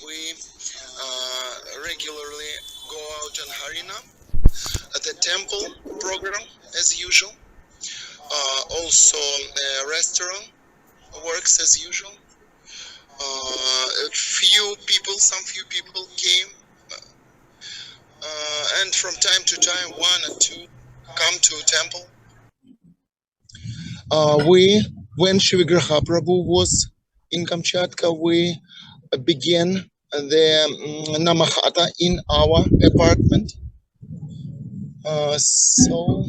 We regularly go out on Harina at the temple program as usual. Also, restaurant works as usual. Some few people came, and from time to time, one or two come to temple. When Shivagraha Prabhu was in Kamchatka, we began the Namahata in our apartment. So,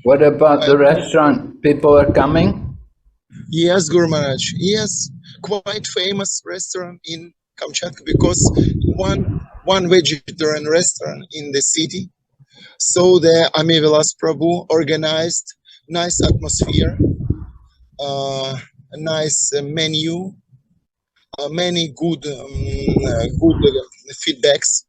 what about the restaurant? People are coming? Yes, Guru Maharaj. Yes, quite famous restaurant in Kamchatka because one vegetarian restaurant in the city. So the Amivilas Prabhu organized nice atmosphere, a nice menu, many good feedbacks.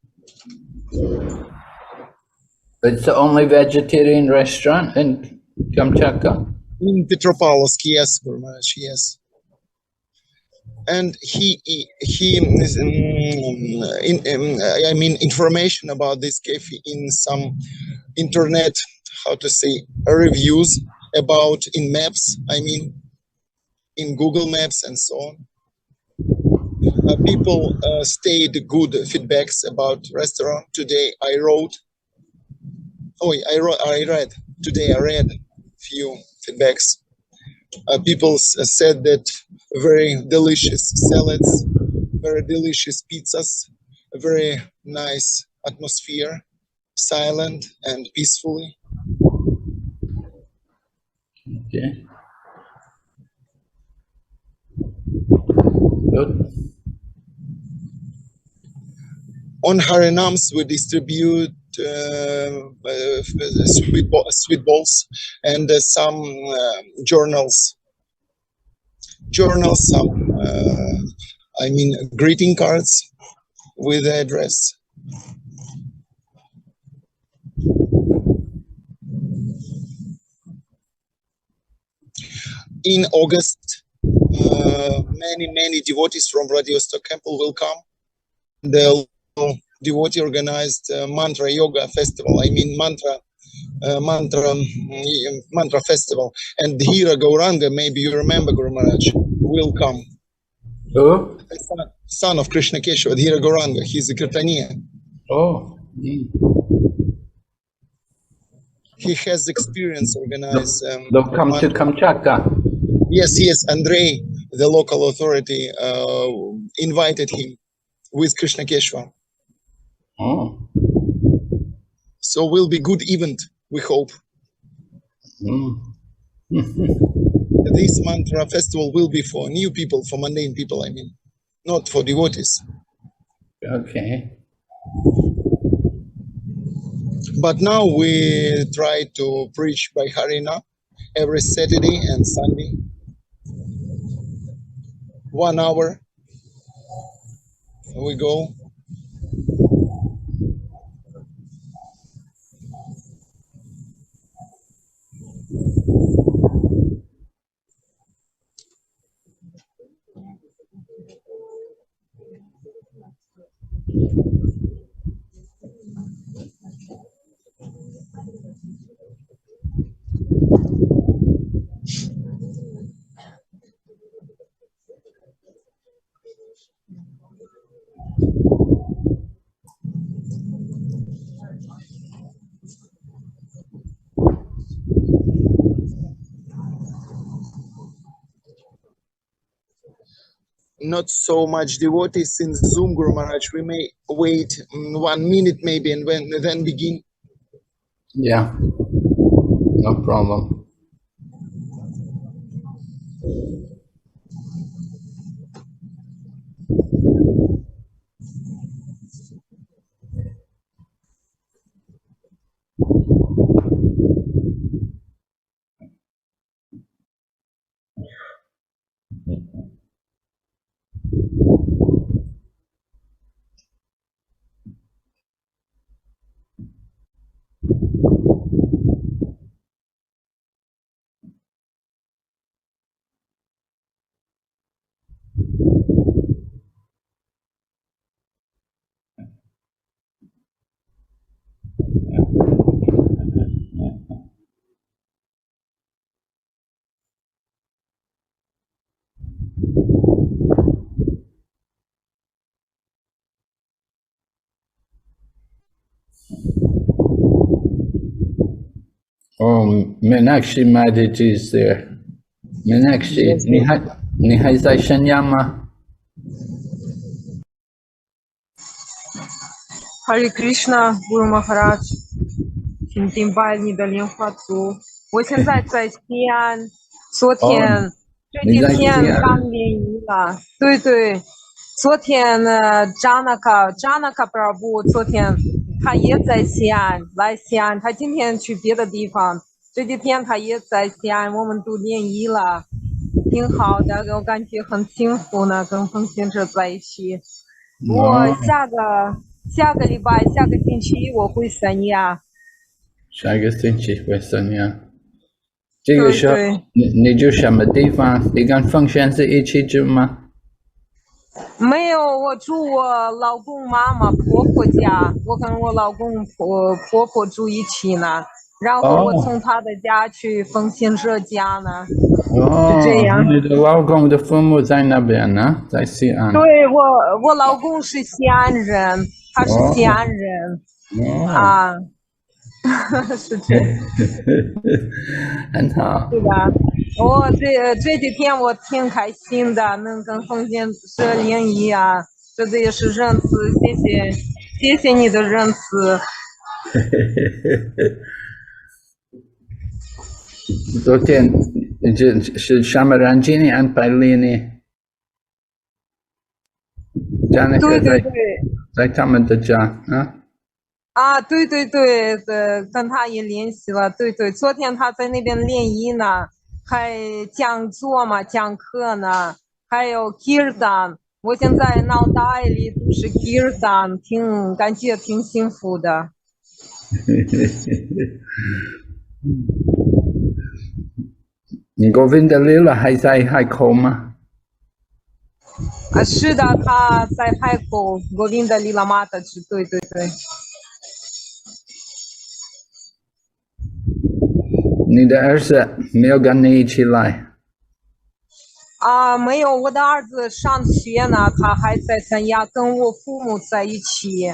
It's the only vegetarian restaurant in Kamchatka? In Petropavlovsk, yes, Guru Maharaj, yes. And information about this cafe in some internet, reviews about in maps, in Google Maps and so on. People stayed good feedbacks about restaurant. Today I read few feedbacks. People said that very delicious salads, very delicious pizzas, a very nice atmosphere, silent and peacefully. Okay. Good. On Harinams, we distribute sweet balls and some journals, some greeting cards with the address. In August, many devotees from Vladivostok Temple will come. The devotee organized mantra yoga festival. Mantra festival. And Hira Gauranga, maybe you remember, Guru Maharaj, will come. Who? Son of Krishna Keshava, Hira Gauranga. He's a Kirtaniya. Oh. He has experience organized. They'll come to Kamchatka. Yes. Andrei, the local authority, invited him with Krishna Keshava. Oh. So will be good event, we hope. This mantra festival will be for new people, for mundane people, not for devotees. Okay. But now we try to preach by Harina every Saturday and Sunday. 1 hour we go. Not so much devotees in Zoom, Guru Maharaj. We may wait 1 minute maybe and then begin. Yeah, no problem. Oh, Meenakshi Mataji is there. Meenakshi, Yes,你还在沈阳吗？ Харе Кришна, Гуру Махарадж, 请顶拜你的莲花足。我现在在西安，昨天、这几天刚联谊了。对对，昨天呢，Janaka Prabhu 昨天他也在西安，来西安，他今天去别的地方，这几天他也在西安，我们都联谊了，挺好的，我感觉很幸福呢，跟奉行者在一起。我下个礼拜下个星期我回三亚。下个星期回三亚。这个时候你住什么地方？你跟奉先生一起住吗？没有，我住我老公妈妈婆婆家，我跟我老公婆婆住一起呢。然后我从他的家去奉行者家呢。是这样。你的老公的父母在那边呢，在西安。对，我老公是西安人，他是西安人。啊，是这样。很好。对吧？我这几天我挺开心的，能跟奉献者联谊啊，这也是仁慈，谢谢你的仁慈。昨天是什么人给你安排联谊？对对对，在他们的家啊。啊，对对对，跟他也联系了，对对，昨天他在那边联谊呢，还讲座嘛，讲课呢，还有 Kirtan， 我现在脑袋里都是 Kirtan， 感觉挺幸福的。你Govinda Lila还在海口吗？啊，是的，他在海口Govinda Lila Mataji，对对对。你的儿子没有跟你一起来？啊，没有，我的儿子上学呢，他还在三亚跟我父母在一起。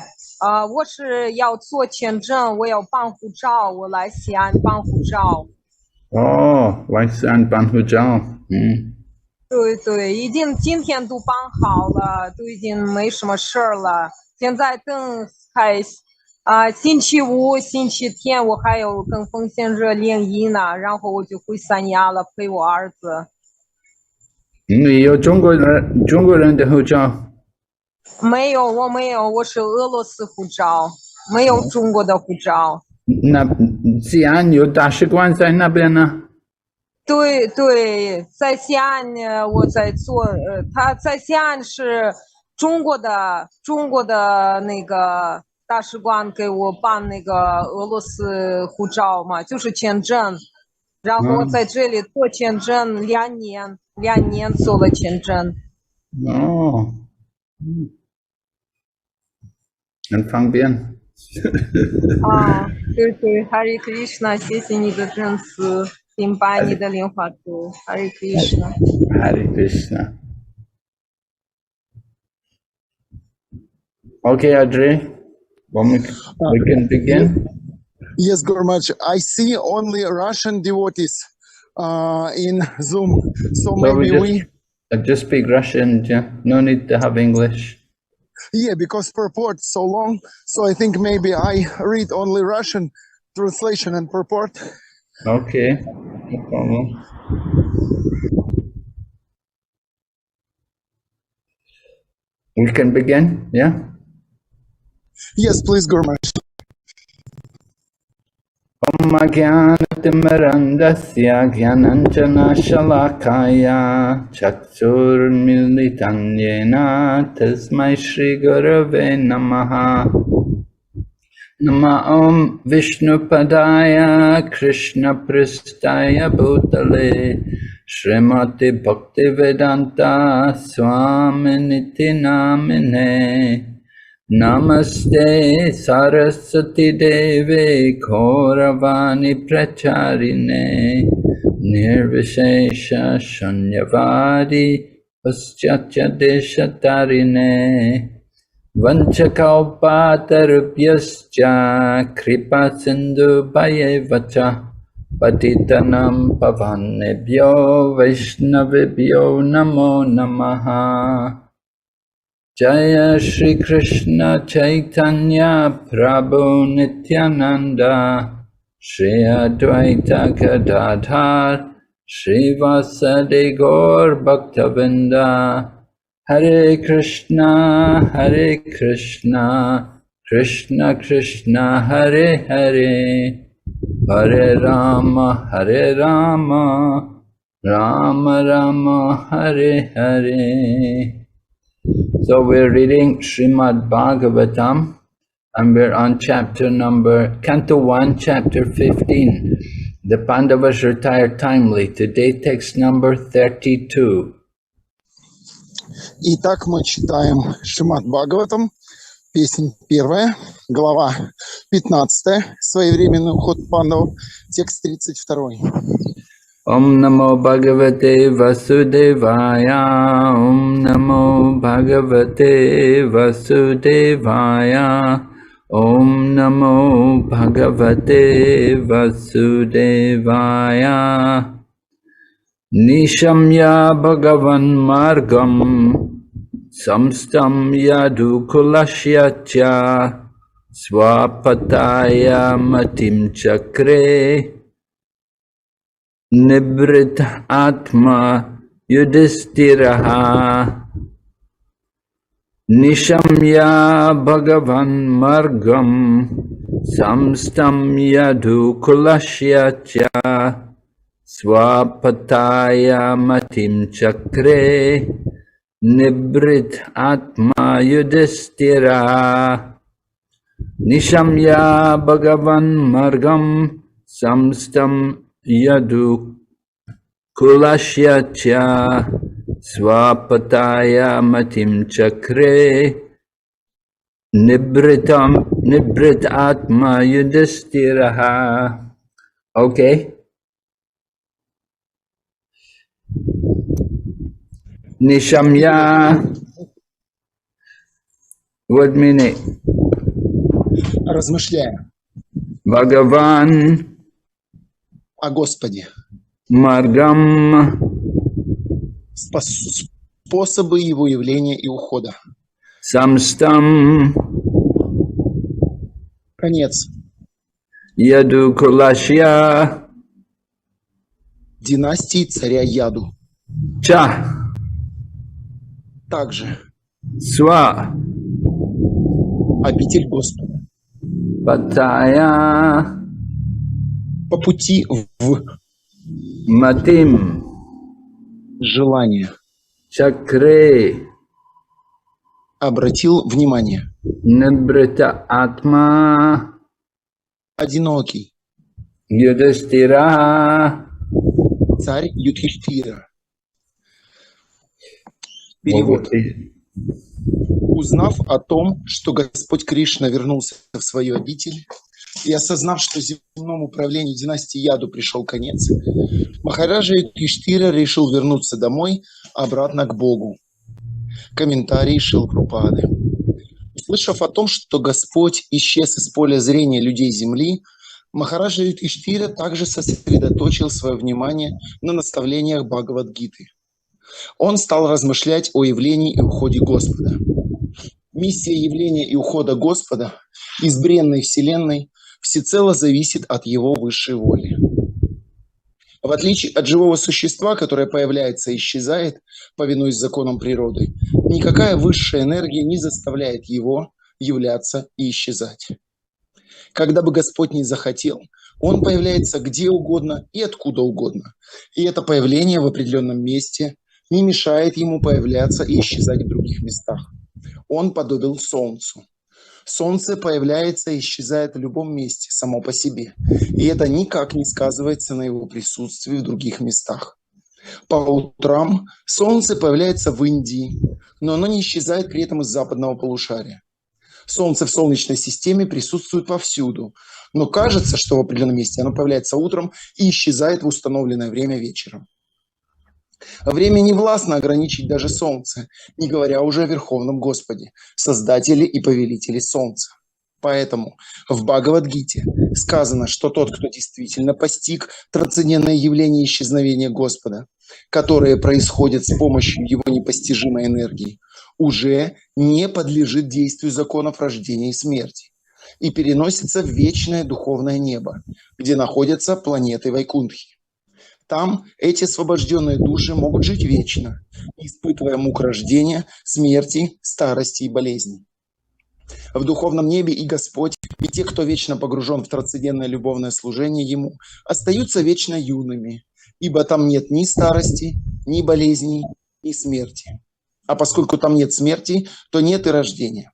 我是要做签证，我要办护照，我来西安办护照。哦，来西安办护照，对对，今天都办好了，都已经没什么事儿了。现在等星期五、星期天我还有跟奉献者联谊呢，然后我就回三亚了，陪我儿子。你有中国人的护照？没有，我没有，我是俄罗斯护照，没有中国的护照。那西安有大使馆在那边呢？对对，在西安呢，我在做，他在西安是中国的那个大使馆给我办那个俄罗斯护照嘛，就是签证，然后我在这里做签证2年做了签证。哦，很方便。啊，对对，Hare Krishna，谢谢你的仁慈，明白你的莲花足，Hare Krishna。Hare Krishna。Okay, Audrey, we can begin. Yes, Gurmaj. I see only Russian devotees in Zoom, so maybe we just speak Russian. Yeah, no need to have English. Yeah, because purport so long, so I think maybe I read only Russian translation and purport. Okay, no problem. We can begin, yeah? Yes, please, Gurmaj. Om Jnanatimmirandasya Jnananjana Shalakaya Chakshurmilitan Yena Tasmai Shri Gurave Namaha. Nama Om Vishnupadaya Krishna Pristaya Bhutale Srimati Bhaktivedanta Swaminiti Namine Namaste Saraswati Deve Kauravani Pracharine Nirvishesha Shunyavadi Paschatya Deshatarine Vanchakalpatarubhyascha Kripa Sindhu Bhayevacha Patitanam Pavanebhyo Vaishnavibhyo Namo Namaha. Jaya Shri Krishna Chaitanya Prabhu Nityananda Shri Advaita Gadadhar Shri Vasadi Gaur Bhaktavinda Hare Krishna Krishna Krishna Hare Hare Hare Rama Rama Rama Hare Hare. So we're reading Srimad Bhagavatam and we're on Canto 1, chapter 15. The Pandavas retired timely. Today text number 32. Итак, мы читаем Шримад Бхагаватам, песнь 1, глава 15, своевременный уход пандавов, текст 32. Om Namo Bhagavate Vasudevaya. Om Namo Bhagavate Vasudevaya. Om Namo Bhagavate Vasudevaya. Nishamya Bhagavan Margam Samstam Yadu Kulashyacha Swapataya Matim Chakre Nibrit Atma Yudhistiraha. Nishamya Bhagavan Margam Samstam Yadu Kulashyacha Swapataya Matim Chakre Nibrit Atma Yudhistiraha. Nishamya Bhagavan Margam Samstam Yadu Kulashyacha Swapataya Matim Chakre Nibrit Atma Yudhistiraha. Okay. Nishamya. What meaning? Размышляя Bhagavan о Господе, Margam способы Его явления и ухода. Samstam Конец. Yadu Kulashya Династии царя Яду. Cha Также Swa обитель Господа. Pataya По пути в Matim желание Chakre обратил внимание. Nibrita Atma Одинокий Yudhistira. царь Юдхиштхира. Перевод. Узнав о том, что Господь Кришна вернулся в свою обитель, и осознав, что земному правлению династии Яду пришел конец, Махараджа Юдхиштхира решил вернуться домой, обратно к Богу. Комментарий Шилпрупады. Услышав о том, что Господь исчез из поля зрения людей земли, Махараджа Юдхиштхира также сосредоточил свое внимание на наставлениях Бхагавад-гиты. Он стал размышлять о явлении и уходе Господа. Миссия явления и ухода Господа из бренной вселенной всецело зависит от Его высшей воли. В отличие от живого существа, которое появляется и исчезает, повинуясь законам природы, никакая высшая энергия не заставляет его являться и исчезать. Когда бы Господь не захотел, Он появляется где угодно и откуда угодно. И это появление в определенном месте не мешает Ему появляться и исчезать в других местах. Он подобен Солнцу. Солнце появляется и исчезает в любом месте само по себе. И это никак не сказывается на его присутствии в других местах. По утрам Солнце появляется в Индии, но оно не исчезает при этом из западного полушария. Солнце в Солнечной системе присутствует повсюду, но кажется, что в определенном месте оно появляется утром и исчезает в установленное время вечером. Время не властно ограничить даже Солнце, не говоря уже о Верховном Господе, Создателе и Повелителе Солнца. Поэтому в Бхагавад-гите сказано, что тот, кто действительно постиг трансцендентное явление исчезновения Господа, которое происходит с помощью его непостижимой энергии, уже не подлежит действию законов рождения и смерти и переносится в вечное духовное небо, где находятся планеты Вайкунтхи. Там эти освобожденные души могут жить вечно, испытывая мук рождения, смерти, старости и болезней. В духовном небе и Господь, и те, кто вечно погружен в трансцендентное любовное служение Ему, остаются вечно юными, ибо там нет ни старости, ни болезней, ни смерти. А поскольку там нет смерти, то нет и рождения.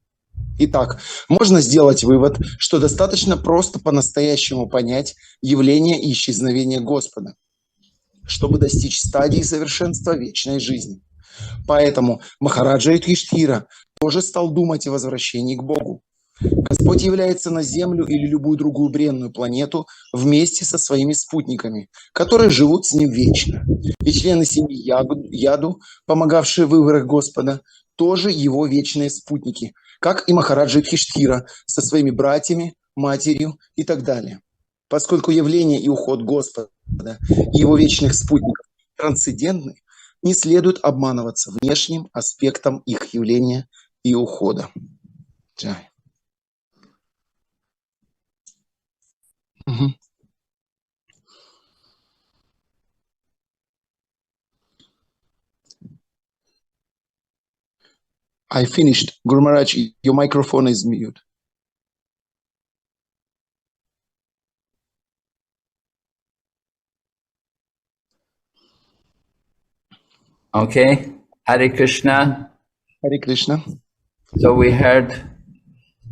Итак, можно сделать вывод, что достаточно просто по-настоящему понять явление и исчезновение Господа, чтобы достичь стадии совершенства вечной жизни. Поэтому Махараджа Юдхиштхира тоже стал думать о возвращении к Богу. Господь является на Землю или любую другую бренную планету вместе со своими спутниками, которые живут с Ним вечно. И члены семьи Яду, помогавшие в выборах Господа, тоже Его вечные спутники, как и Махараджа Юдхиштхира со своими братьями, матерью и так далее. Поскольку явление и уход Господа и Его вечных спутников трансцендентны, не следует обманываться внешним аспектом их явления и ухода. Джай. I finished. Guru Maharaj, your microphone is mute. Okay. Hare Krishna. Hare Krishna. So we heard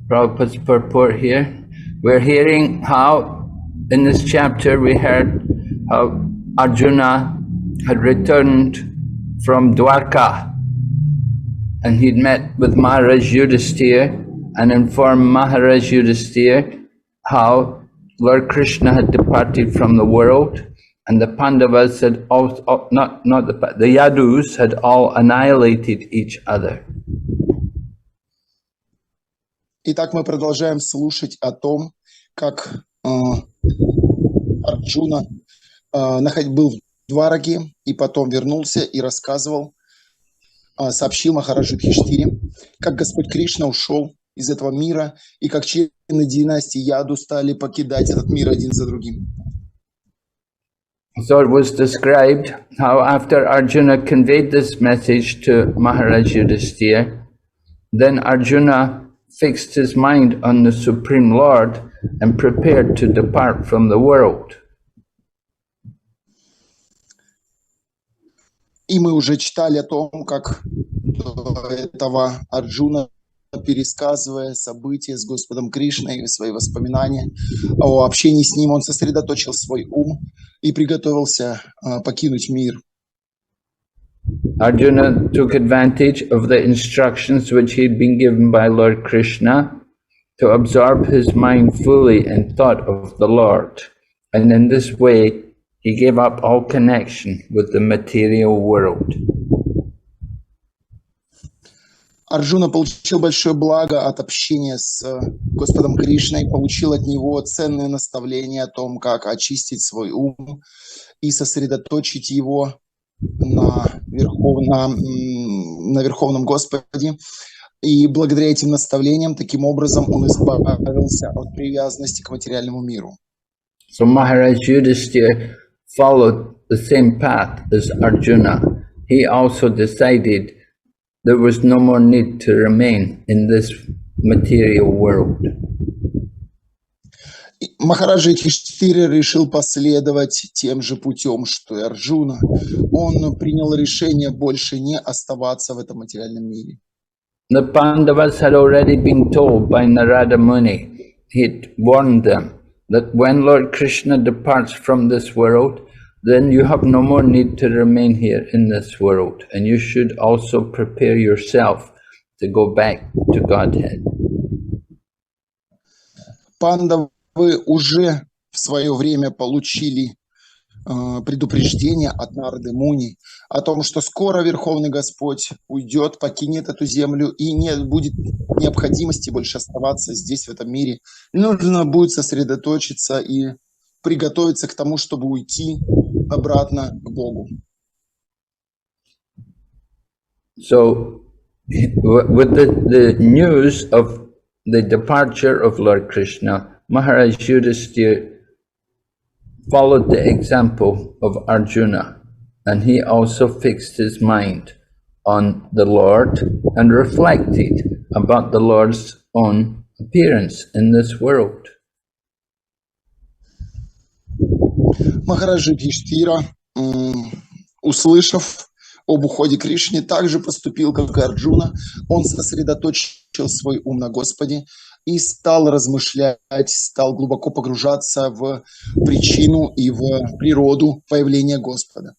Prabhupada's purport here. We're hearing how, in this chapter, we heard how Arjuna had returned from Dwarka and he'd met with Maharaj Yudhisthira and informed Maharaj Yudhisthira how Lord Krishna had departed from the world, and the Pandavas had all, the Yadus had all annihilated each other. Итак, мы продолжаем слушать о том, как Арджуна был в Двараке и потом вернулся и рассказывал, сообщил Махараджу Юдхиштхире, как Господь Кришна ушел из этого мира и как члены династии Яду стали покидать этот мир один за другим. So it was described how after Arjuna conveyed this message to Maharaj Yudhisthira, then Arjuna fixed his mind on the Supreme Lord and prepared to depart from the world. И мы уже читали о том, как до этого Арджуна, пересказывая события с Господом Кришной, свои воспоминания о общении с Ним, он сосредоточил свой ум и приготовился покинуть мир. Arjuna took advantage of the instructions which he had been given by Lord Krishna to absorb his mind fully in thought of the Lord, and in this way he gave up all connection with the material world. Арджуна получил большое благо от общения с Господом Кришной, получил от него ценное наставление о том, как очистить свой ум и сосредоточить его на Верховном Господе. И благодаря этим наставлениям, таким образом, он избавился от привязанности к материальному миру. So Maharaj Yudhisthira followed the same path as Arjuna. He also decided there was no more need to remain in this material world. Махараджа Юдхиштхира решил последовать тем же путем, что и Арджуна. Он принял решение больше не оставаться в этом материальном мире. The Pandavas had already been told by Narada Muni, he had warned them that when Lord Krishna departs from this world, then you have no more need to remain here in this world, and you should also prepare yourself to go back to Godhead. Пандавы уже в свое время получили предупреждение от Нарды Муни о том, что скоро Верховный Господь уйдет, покинет эту землю, и не будет необходимости больше оставаться здесь, в этом мире. Нужно будет сосредоточиться и приготовиться к тому, чтобы уйти обратно к Богу. So, with the news of the departure of Lord Krishna, Maharaj Yudhisthira followed the example of Arjuna, and he also fixed his mind on the Lord and reflected about the Lord's own appearance in this world. Махарадж Юдхиштхира, услышав об уходе Кришны, также поступил, как и Арджуна. Он сосредоточил свой ум на Господе и стал размышлять, стал глубоко погружаться в причину и в природу появления Господа.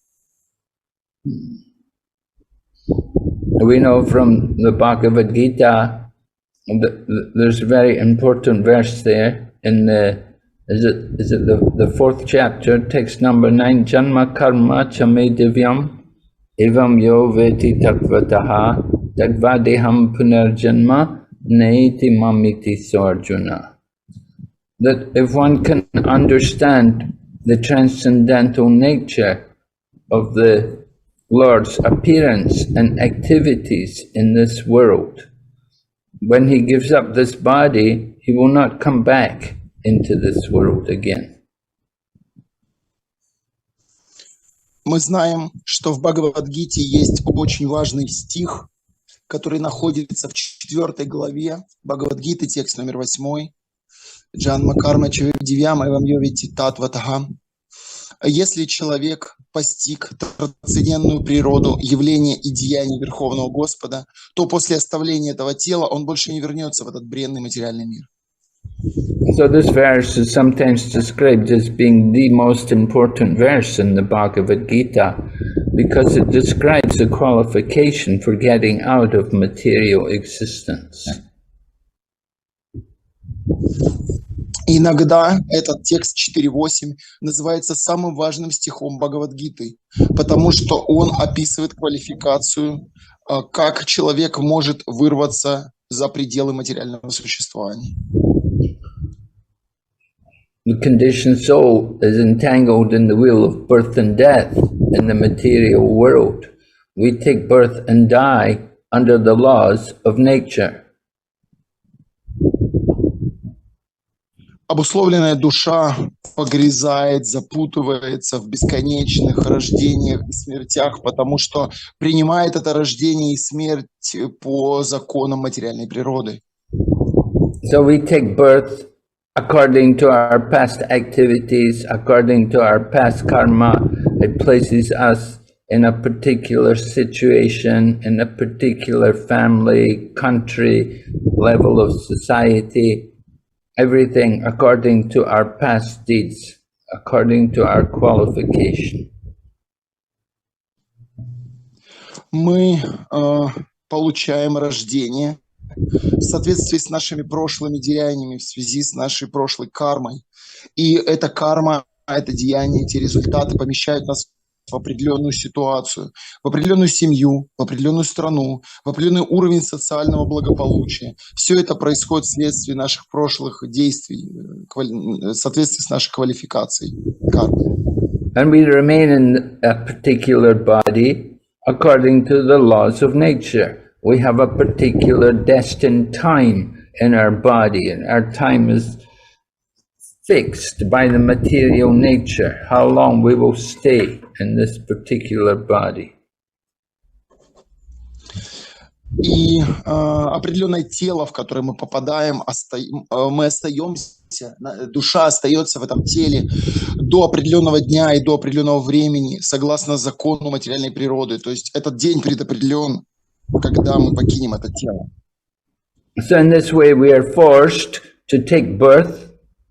We know from the Bhagavad Gita, there's a very important verse there in is it the fourth chapter, text number 9, Janma Karma Chame Divyam Evam Yo Veti Tatvataha Tagvadeham Punarjanma Naiti Mamiti Sarjuna. That if one can understand the transcendental nature of the Lord's appearance and activities in this world, when he gives up this body, he will not come back into this world again. Мы знаем, что в Бхагавад-гите есть очень важный стих, который находится в 4 главе Бхагавад-гиты, текст номер 8. Джанма карма чавидивьям эвам йовити татватаха. Если человек постиг трансцендентную природу явления и деяний Верховного Господа, то после оставления этого тела он больше не вернется в этот бренный материальный мир. So this verse is sometimes described as being the most important verse in the Bhagavad Gita because it describes the qualification for getting out of material existence. Иногда этот текст 4.8 называется самым важным стихом Бхагавад-гиты, потому что он описывает квалификацию, как человек может вырваться за пределы материального существования. The conditioned soul is entangled in the wheel of birth and death in the material world. We take birth and die under the laws of nature. Обусловленная душа погрязает, запутывается в бесконечных рождениях и смертях, потому что принимает это рождение и смерть по законам материальной природы. So we take birth according to our past activities, according to our past karma. It places us in a particular situation, in a particular family, country, level of society. Everything according to our past deeds, according to our qualification. Мы получаем рождение в соответствии с нашими прошлыми деяниями, в связи с нашей прошлой кармой. И эта карма, это деяние, эти результаты помещают нас в определенную ситуацию, в определенную семью, в определенную страну, в определенный уровень социального благополучия. Все это происходит вследствие наших прошлых действий, в соответствии с нашей квалификацией кармы. And we remain in a particular body according to the laws of nature. We have a particular destined time in our body, and our time is fixed by the material nature, how long we will stay in this particular body. И определенное тело, в которое мы попадаем, мы остаемся, душа остается в этом теле до определенного дня и до определенного времени, согласно закону материальной природы. То есть этот день предопределен, когда мы покинем это тело. So in this way we are forced to take birth.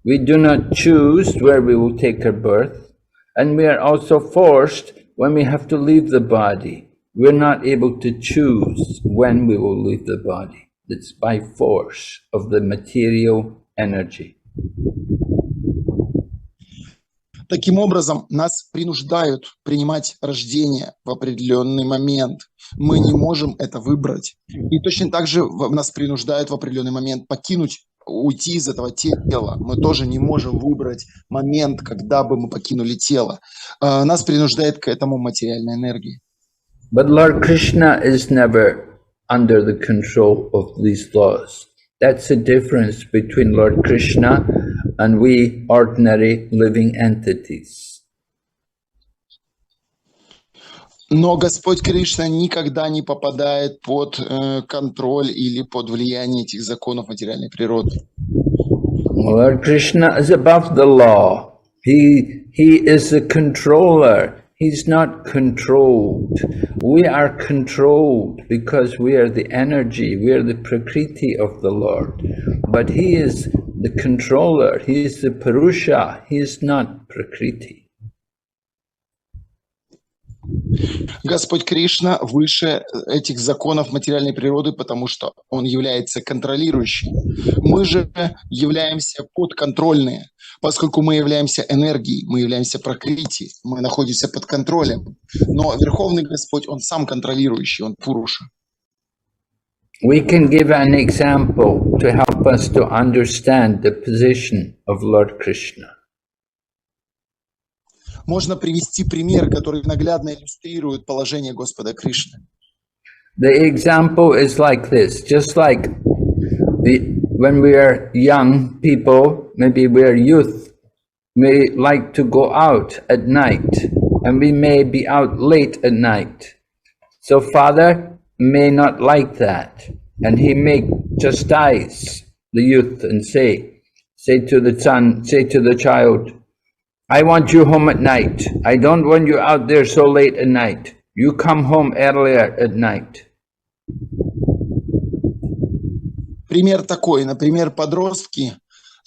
We do not choose where we will take our birth. And we are also forced when we have to leave the body. We're not able to choose when we will leave the body. It's by force of the material energy. Таким образом, нас принуждают принимать рождение в определенный момент. Мы не можем это выбрать. И точно так же нас принуждают в определенный момент покинуть, уйти из этого тела. Мы тоже не можем выбрать момент, когда бы мы покинули тело. Нас принуждает к этому материальная энергия. But Lord Krishna is never under the control of these laws. That's the difference between Lord Krishna and we ordinary living entities. Но Господь Кришна никогда не попадает под контроль или под влияние этих законов материальной природы. Lord Krishna is above the law. He is the controller. He's not controlled. We are controlled because we are the energy, we are the prakriti of the Lord. But He is the controller, He is the Purusha, He is not prakriti. Господь Кришна выше этих законов материальной природы, потому что Он является контролирующим. Мы же являемся подконтрольные, поскольку мы являемся энергией, мы являемся пракрити, мы находимся под контролем. Но Верховный Господь, Он сам контролирующий, Он Пуруша. We can give an example to help us to understand the position of Lord Krishna. Можно привести пример, который наглядно иллюстрирует положение Господа Кришны. The example is like this, just like when we are young people, maybe we are youth, we like to go out at night, and we may be out late at night. So Father may not like that, and he may chastise the youth and say to the child, I want you home at night. I don't want you out there so late at night. You come home earlier at night. Пример такой, например, подростки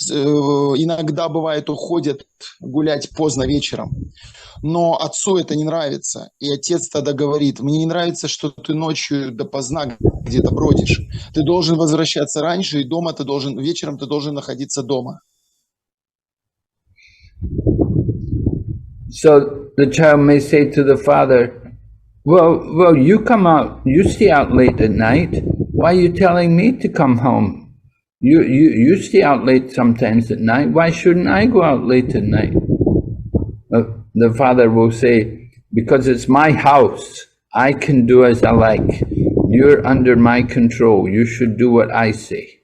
иногда бывает уходят гулять поздно вечером, но отцу это не нравится, и отец тогда говорит: мне не нравится, что ты ночью допоздна где-то бродишь, ты должен возвращаться раньше, и вечером ты должен находиться дома. So the child may say to the father, well, you come out, you stay out late at night. Why are you telling me to come home? You stay out late sometimes at night. Why shouldn't I go out late at night? The father will say, because it's my house. I can do as I like. You're under my control. You should do what I say.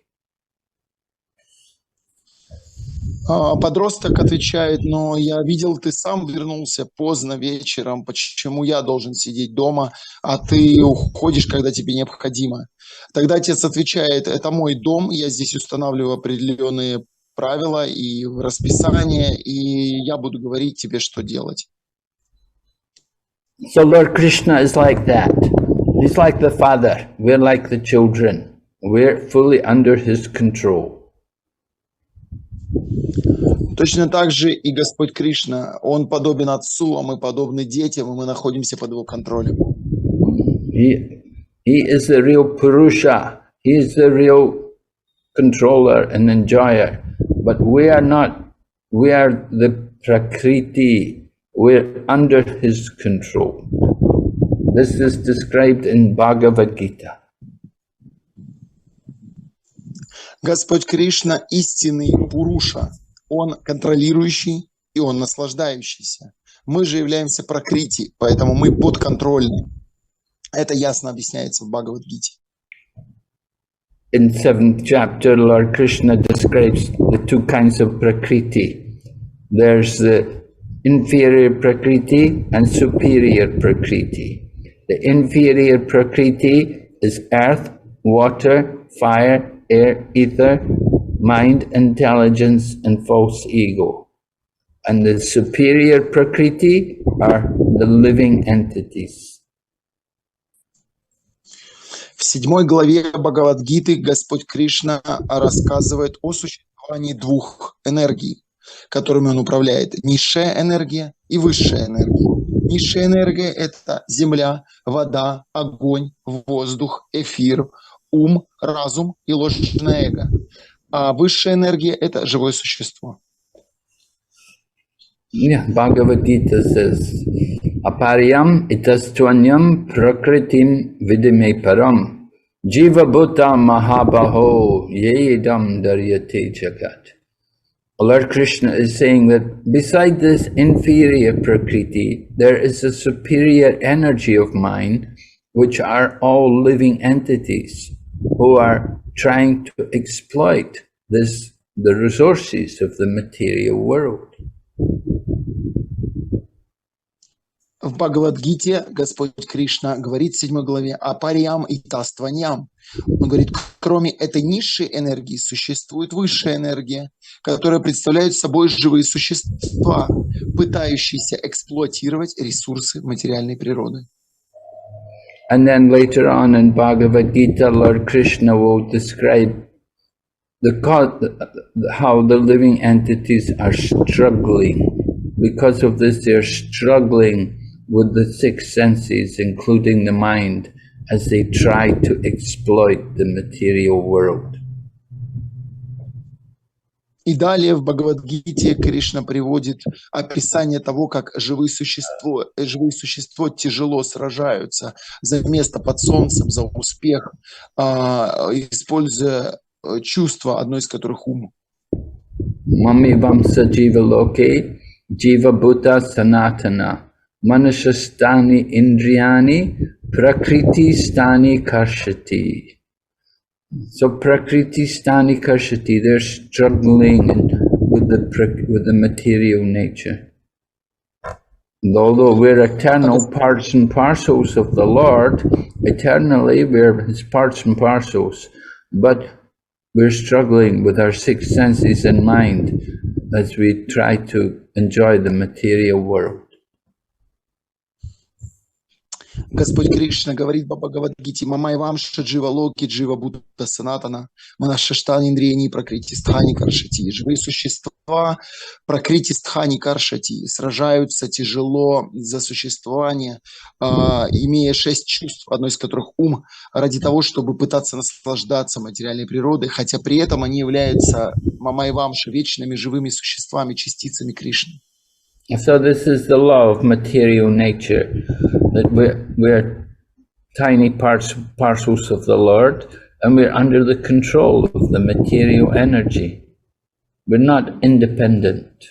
Подросток отвечает: но я видел, ты сам вернулся поздно вечером, почему я должен сидеть дома, а ты уходишь, когда тебе необходимо? Тогда отец отвечает: это мой дом, я здесь устанавливаю определенные правила и расписание, и я буду говорить тебе, что делать. So Lord Krishna is like that. He's like the father. We're like the children. We're fully under his control. Точно так же и Господь Кришна, Он подобен Отцу, а мы подобны детям, и мы находимся под Его контролем. He is the real Purusha. He is the real controller and enjoyer. But we are not. We are the Prakriti. We're under his control. This is described in Bhagavad Gita. Господь Кришна истинный Пуруша. Он контролирующий и Он наслаждающийся. Мы же являемся пракрити, поэтому мы подконтрольны. Это ясно объясняется в Бхагавад-гите. In 7th chapter, Lord Krishna describes the two kinds of prakriti. There's the inferior prakriti and superior prakriti. The inferior prakriti is earth, water, fire, air, ether, mind, intelligence, and false ego. And the superior prakriti are the living entities. В 7 главе Бхагавад-гиты Господь Кришна рассказывает о существовании двух энергий, которыми Он управляет. Низшая энергия и высшая энергия. Низшая энергия – это земля, вода, огонь, воздух, эфир, ум, разум и ложное эго. А высшая энергия – это живое существо. Yeah, Bhagavad Gita says, Apariyam itastvanyam prakritim vidime param jiva bhuta mahabaho yedam daryate jagat. Lord Krishna is saying that beside this inferior prakriti, there is a superior energy of mind, which are all living entities who are trying to exploit the resources of the material world. В Бхагавад-гите Господь Кришна говорит в 7 главе о париям и тастваньям. Он говорит, кроме этой низшей энергии существует высшая энергия, которая представляет собой живые существа, пытающиеся эксплуатировать ресурсы материальной природы. And then later on in Bhagavad Gita, Lord Krishna will describe how the living entities are struggling. Because of this, they are struggling with the six senses, including the mind, as they try to exploit the material world. И далее в Бхагавад-гите Кришна приводит описание того, как живые существа тяжело сражаются за место под солнцем, за успех, используя чувства, одно из которых ум. Mami vamsa jiva loke jiva bhuta sanatana manusha stani indriyani prakriti stani karshati. So prakriti stani karshati, they're struggling with the material nature. And although we're eternal parts and parcels of the Lord, eternally we're His parts and parcels, but we're struggling with our six senses and mind as we try to enjoy the material world. Господь Кришна говорит в Бхагавад-гите: «Мамай вамша джива локи джива будда санатана, манашаштани индрияни пракрити стхани каршати». Живые существа пракрити стхани каршати сражаются тяжело за существование, имея 6 чувств, одно из которых ум, ради того, чтобы пытаться наслаждаться материальной природой, хотя при этом они являются мамай вамша вечными живыми существами, частицами Кришны. So this is the law of material nature, that we're tiny parcels of the Lord, and we're under the control of the material energy. We're not independent.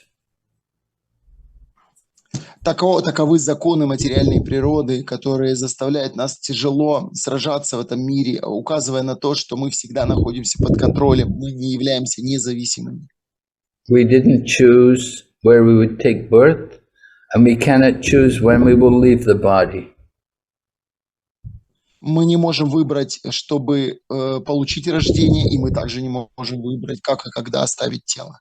Таковы законы материальной природы, которые заставляют нас тяжело сражаться в этом мире, указывая на то, что мы всегда находимся под контролем, мы не являемся независимыми. We didn't choose where we would take birth, and we cannot choose when we will leave the body. Мы не можем выбрать, чтобы получить рождение, и мы также не можем выбрать, как и когда оставить тело.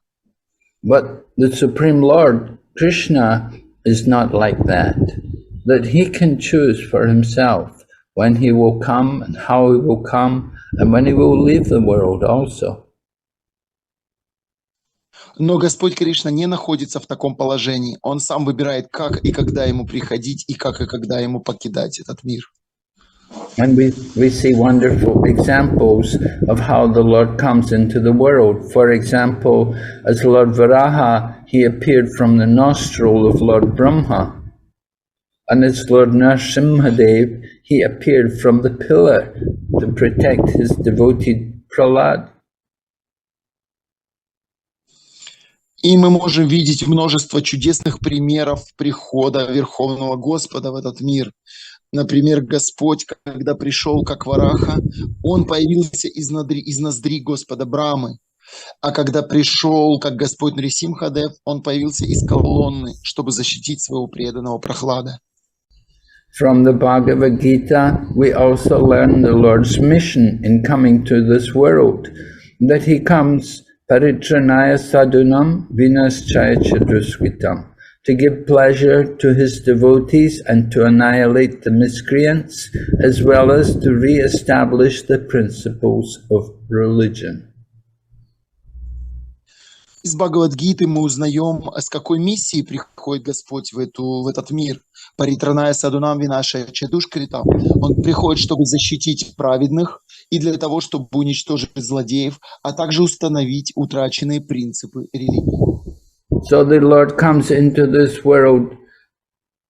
But the Supreme Lord, Krishna, is not like that. That He can choose for Himself when He will come and how He will come and when He will leave the world also. Но Господь Кришна не находится в таком положении. Он сам выбирает, как и когда Ему приходить, и как и когда Ему покидать этот мир. And we see wonderful examples of how the Lord comes into the world. For example, as Lord Varaha, He appeared from the nostril of Lord Brahma. And as Lord Narasimhadev, He appeared from the pillar to protect His devoted Prahlad. И мы можем видеть множество чудесных примеров прихода Верховного Господа в этот мир. Например, Господь, когда пришел как Вараха, Он появился из ноздри Господа Брамы. А когда пришел как Господь Нарисимхадев, Он появился из колонны, чтобы защитить своего преданного Прохлада. From the Bhagavad Gita, we also learn the Lord's mission in coming to this world, that He comes paritranaya sadhunam vinaschaya chadruskritam, to give pleasure to His devotees and to annihilate the miscreants, as well as to re-establish the principles of religion. Из Бхагавад-гиты мы узнаем, с какой миссией приходит Господь в этот мир. Паритраная садунам винаша чадушкритам. Он приходит, чтобы защитить праведных и для того, чтобы уничтожить злодеев, а также установить утраченные принципы религии. So the Lord comes into this world.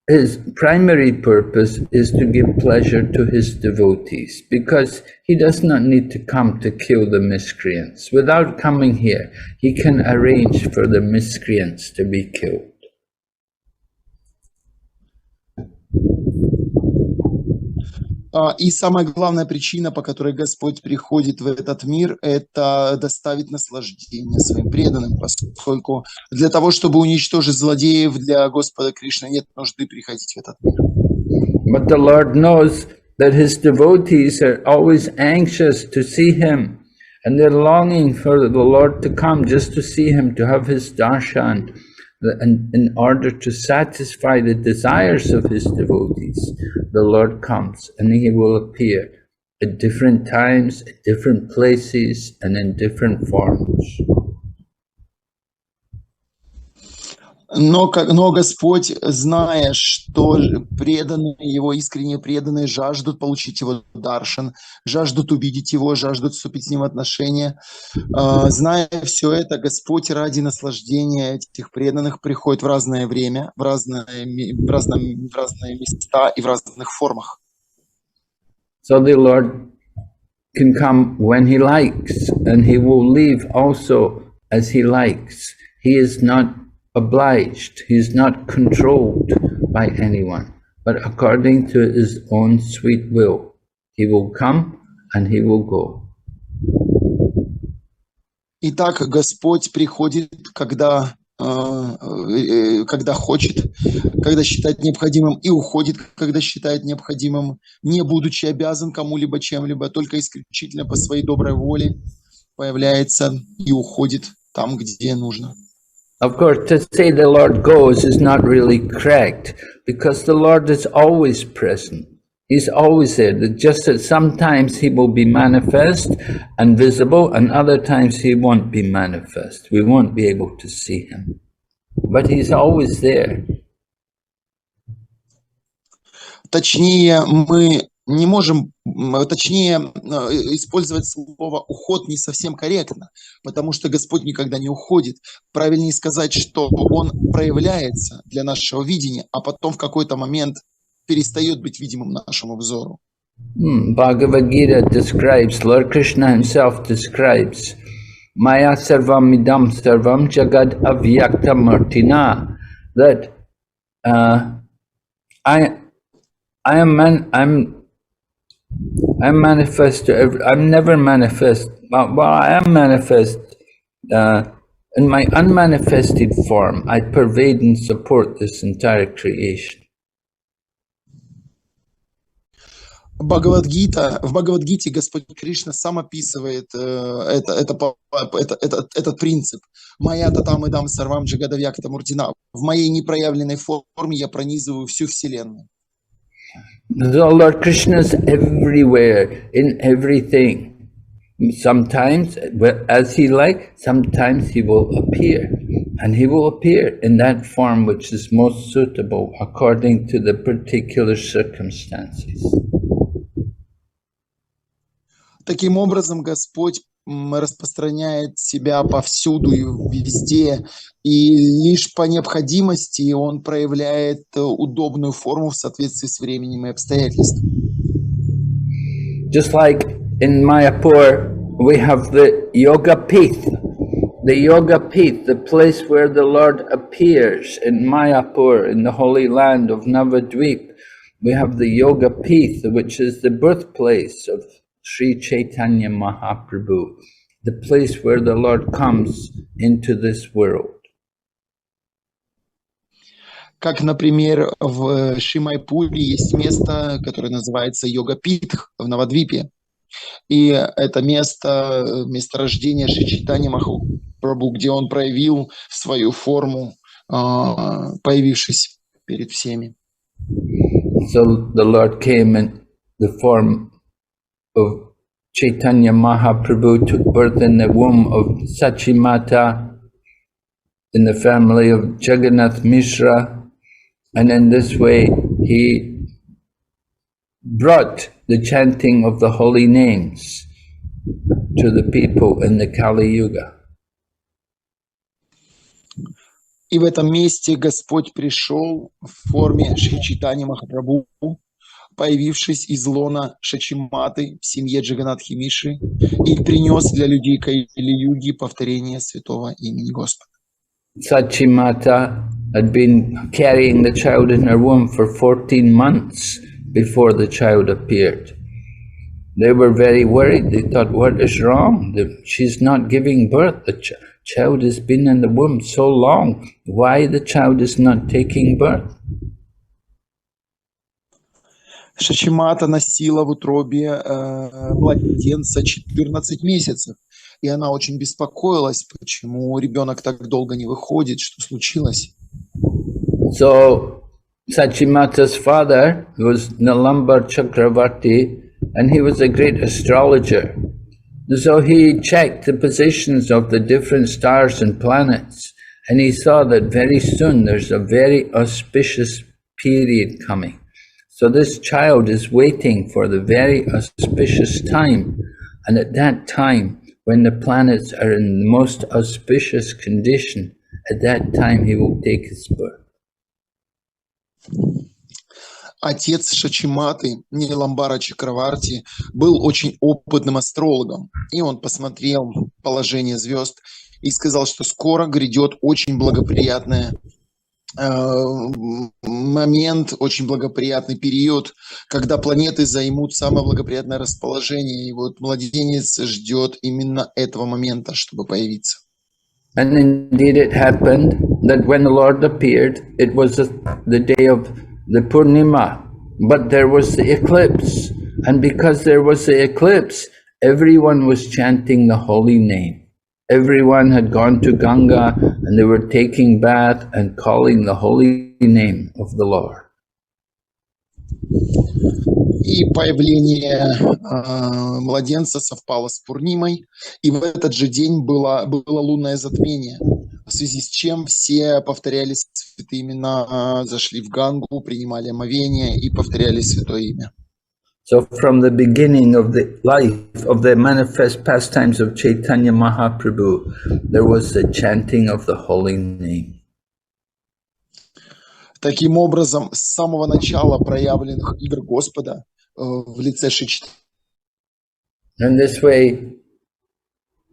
His primary purpose is to give pleasure to his devotees, because he does not need to come to kill the miscreants. Without coming here, he can arrange for the miscreants to be killed. И самая главная причина, по которой Господь приходит в этот мир, это доставить наслаждение своим преданным, поскольку для того, чтобы уничтожить злодеев, для Господа Кришны нет нужды приходить в этот мир. But the Lord knows that his devotees are always anxious to see him, and they're longing for the Lord to come just to see him, to have his darshan. And in order to satisfy the desires of his devotees, the Lord comes and he will appear at different times, at different places, and in different forms. Но Господь, зная, что преданные, его искренне преданные жаждут получить его даршан, жаждут увидеть его, жаждут вступить с ним в отношения, зная все это, Господь ради наслаждения этих преданных приходит в разное время, в разные места и в разных формах. So the Lord can come when he likes, and he will leave also as he likes. He is not obliged, he is not controlled by anyone, but according to his own sweet will, he will come and he will go. Итак, Господь приходит, когда хочет, когда считает необходимым, и уходит, когда считает необходимым, не будучи обязан кому-либо чем-либо, только исключительно по своей доброй воле появляется и уходит там, где нужно. Of course, to say the Lord goes is not really correct, because the Lord is always present. He's always there. Just that sometimes he will be manifest and visible, and other times he won't be manifest. We won't be able to see him. But he's always there. Точнее, мы не можем, использовать слово «уход» не совсем корректно, потому что Господь никогда не уходит. Правильнее сказать, что Он проявляется для нашего видения, а потом в какой-то момент перестает быть видимым нашему взору. Bhagavad Gita describes, Lord Krishna himself describes, Maya sarvam idam sarvam jagad avyakta martina, that I'm manifest to I'm never manifest. Well, I am manifest in my unmanifested form. I pervade and support this entire creation. В Бхагавад-гите Господь Кришна сам описывает этот принцип. «Моя татам идам сарвам джагадавьякта муртина». В моей непроявленной форме я пронизываю всю Вселенную. So Lord Krishna is everywhere, in everything. Sometimes, as he likes, sometimes he will appear. And he will appear in that form which is most suitable according to the particular circumstances. Таким образом, Господь распространяет себя повсюду и везде, и лишь по необходимости Он проявляет удобную форму в соответствии с временем и обстоятельствами. Just like in Mayapur, we have the Yoga Pith. The Yoga Pith, the place where the Lord appears in Mayapur, in the holy land of Navadvip. We have the Yoga Pith, which is the birthplace of Sri Chaitanya Mahaprabhu, the place where the Lord comes into this world. Как, например, в Шри-Майпуре есть место, которое называется Йога-Питх в Навадвипе. И это месторождение Шри Чайтанья Махапрабху, где он проявил свою форму, появившись перед всеми. So the Lord came in the form of Chaitanya Mahaprabhu, took birth in the womb of Sachimata, in the family of Jagannath Mishra, and in this way he brought the chanting of the holy names to the people in the Kali Yuga. И в этом месте Господь пришел в форме Шри Чайтаньи Махапрабху, появившись из лона Шачиматы в семье Джаганатхи Миши, и принес для людей Кайли-юги повторение святого имени Господа. Sachimata had been carrying the child in her womb for 14 months before the child appeared. They were very worried. They thought, what is wrong? She's not giving birth. The child has been in the womb so long. Why the child is not taking birth? Шачимата носила в утробе младенца 14 месяцев. И она очень беспокоилась, почему ребенок так долго не выходит, что случилось. So Sachimata's father was Nalambar Chakravarti, and he was a great astrologer. So he checked the positions of the different stars and planets, and he saw that very soon there's a very auspicious period coming. So this child is waiting for the very auspicious time, and at that time, when the planets are in the most auspicious condition, at that time he will take his birth. Отец Шачиматы, Ниламбара Чакраварти, был очень опытным астрологом, и он посмотрел положение звезд и сказал, что скоро грядет очень благоприятный момент, очень благоприятный период, когда планеты займут самое благоприятное расположение, и вот младенец ждет именно этого момента, чтобы появиться. And indeed it happened that when the Lord appeared, it was the day of the Purnima, but there was the eclipse. And because there was the eclipse, everyone was chanting the holy name. Everyone had gone to Ganga and they were taking bath and calling the holy name of the Lord. И появление младенца совпало с Пурнимой, и в этот же день было лунное затмение, в связи с чем все повторяли святые имена, зашли в Гангу, принимали омовение и повторяли святое имя. So from the beginning of the life of the manifest pastimes of Chaitanya Mahaprabhu, there was the chanting of the holy name. Таким образом, с самого начала проявленных игр Господа в лице Шри Чайтаньи. And this way,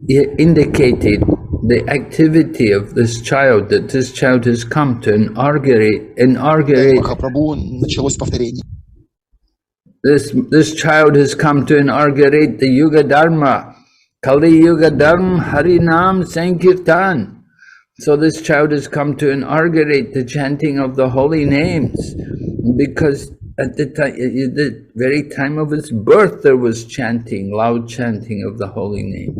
he indicated the activity of this child, that this child has come to inaugurate. Махапрабху началось повторение. This child has come to inaugurate the Yuga Dharma, Kali Yuga Dharma Harinam Sankirtan. So this child has come to inaugurate the chanting of the holy names, because at the very time of his birth there was chanting, loud chanting of the holy name.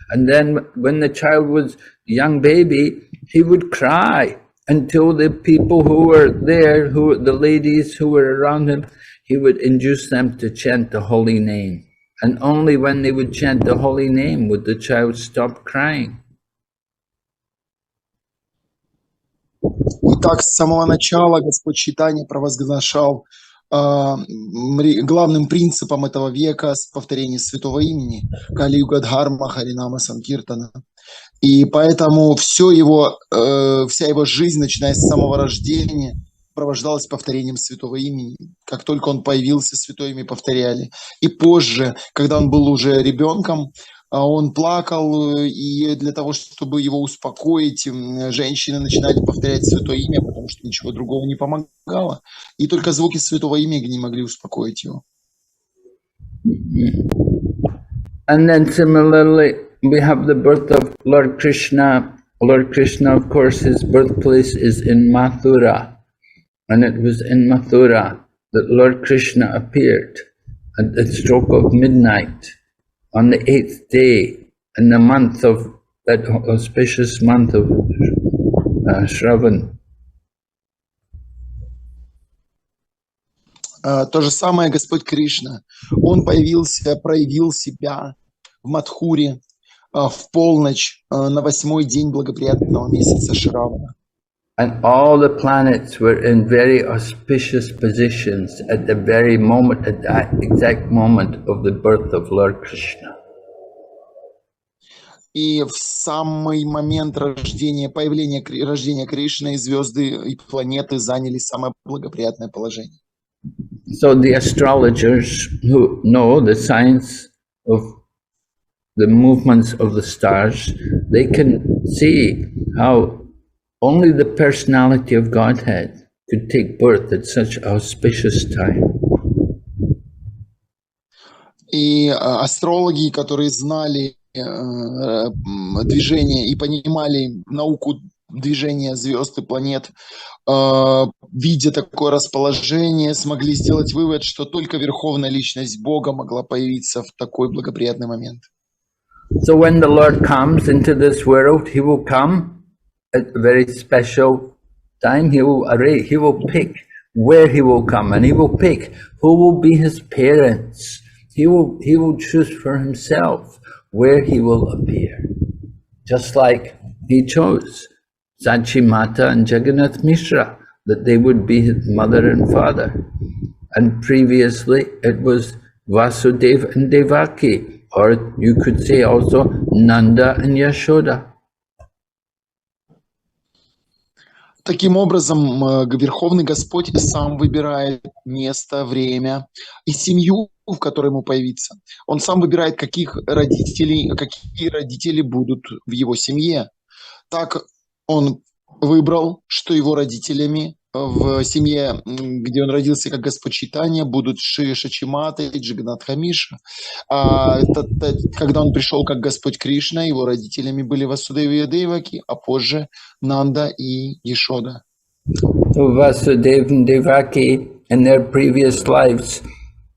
And then when the child was a young baby, he would cry until the people who were there, the ladies who were around him, he would induce them to chant the holy name. And only when they would chant the holy name would the child stop crying. Итак, с самого начала Господь Чайтанья провозглашал главным принципом этого века повторение святого имени Кали-юга Дхарма Харинама Санкиртана. И поэтому вся его жизнь, начиная с самого рождения, сопровождалась повторением святого имени. Как только он появился, святое имя повторяли. И позже, когда он был уже ребенком, он плакал, и для того, чтобы его успокоить, женщины начинали повторять святое имя, потому что ничего другого не помогало. И только звуки святого имени не могли успокоить его. And then similarly, we have the birth of Lord Krishna. Lord Krishna, of course, his birthplace is in Mathura. And it was in Mathura that Lord Krishna appeared at the stroke of midnight on the 8th day in the month of that auspicious month of Shravan. То же самое Господь Кришна. Он проявил себя в Мадхуре в полночь на 8-й день благоприятного месяца Шравана. And all the planets were in very auspicious positions at the very moment, at that exact moment of the birth of Lord Krishna. И в самый момент рождения Кришны звезды и планеты заняли самое благоприятное положение. So the astrologers who know the science of the movements of the stars, they can see how only the personality of Godhead could take birth at such auspicious time. И астрологи, которые знали движение и понимали науку движения звезд и планет, видя такое расположение, смогли сделать вывод, что только верховная личность Бога могла появиться в такой благоприятный момент. So when the Lord comes into this world, He will come at a very special time. He will pick where He will come, and He will pick who will be His parents. He will choose for Himself where He will appear, just like He chose Sachi Mata and Jagannath Mishra, that they would be His mother and father. And previously it was Vasudeva and Devaki, or you could say also Nanda and Yashoda. Таким образом, Верховный Господь сам выбирает место, время и семью, в которой ему появиться. Он сам выбирает, какие родители будут в его семье. Так он выбрал, что его родителями в семье, где он родился как Господь Чайтанья, будут Шри Шачимата и Джаганнатха Миша. Когда он пришел как Господь Кришна, его родителями были Васудева и Деваки, а позже Нанда и Яшода. So Vasudeva and Devaki, in their previous lives,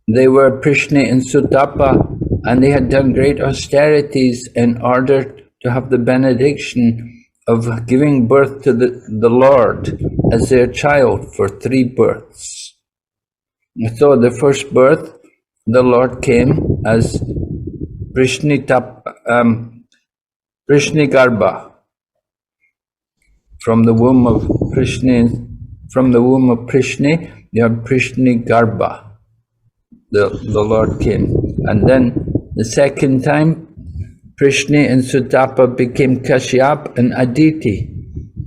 they were Prishni and Sutapa, and they had done great austerities in order to have the benediction of giving birth to the Lord as their child for 3 births. So the first birth, the Lord came as Prishni Garbha, from the womb of Prishni. From the womb of Prishni, you have Prishni Garbha. The Lord came, and then the second time, Prishni and Sutapa became Kashyap and Aditi,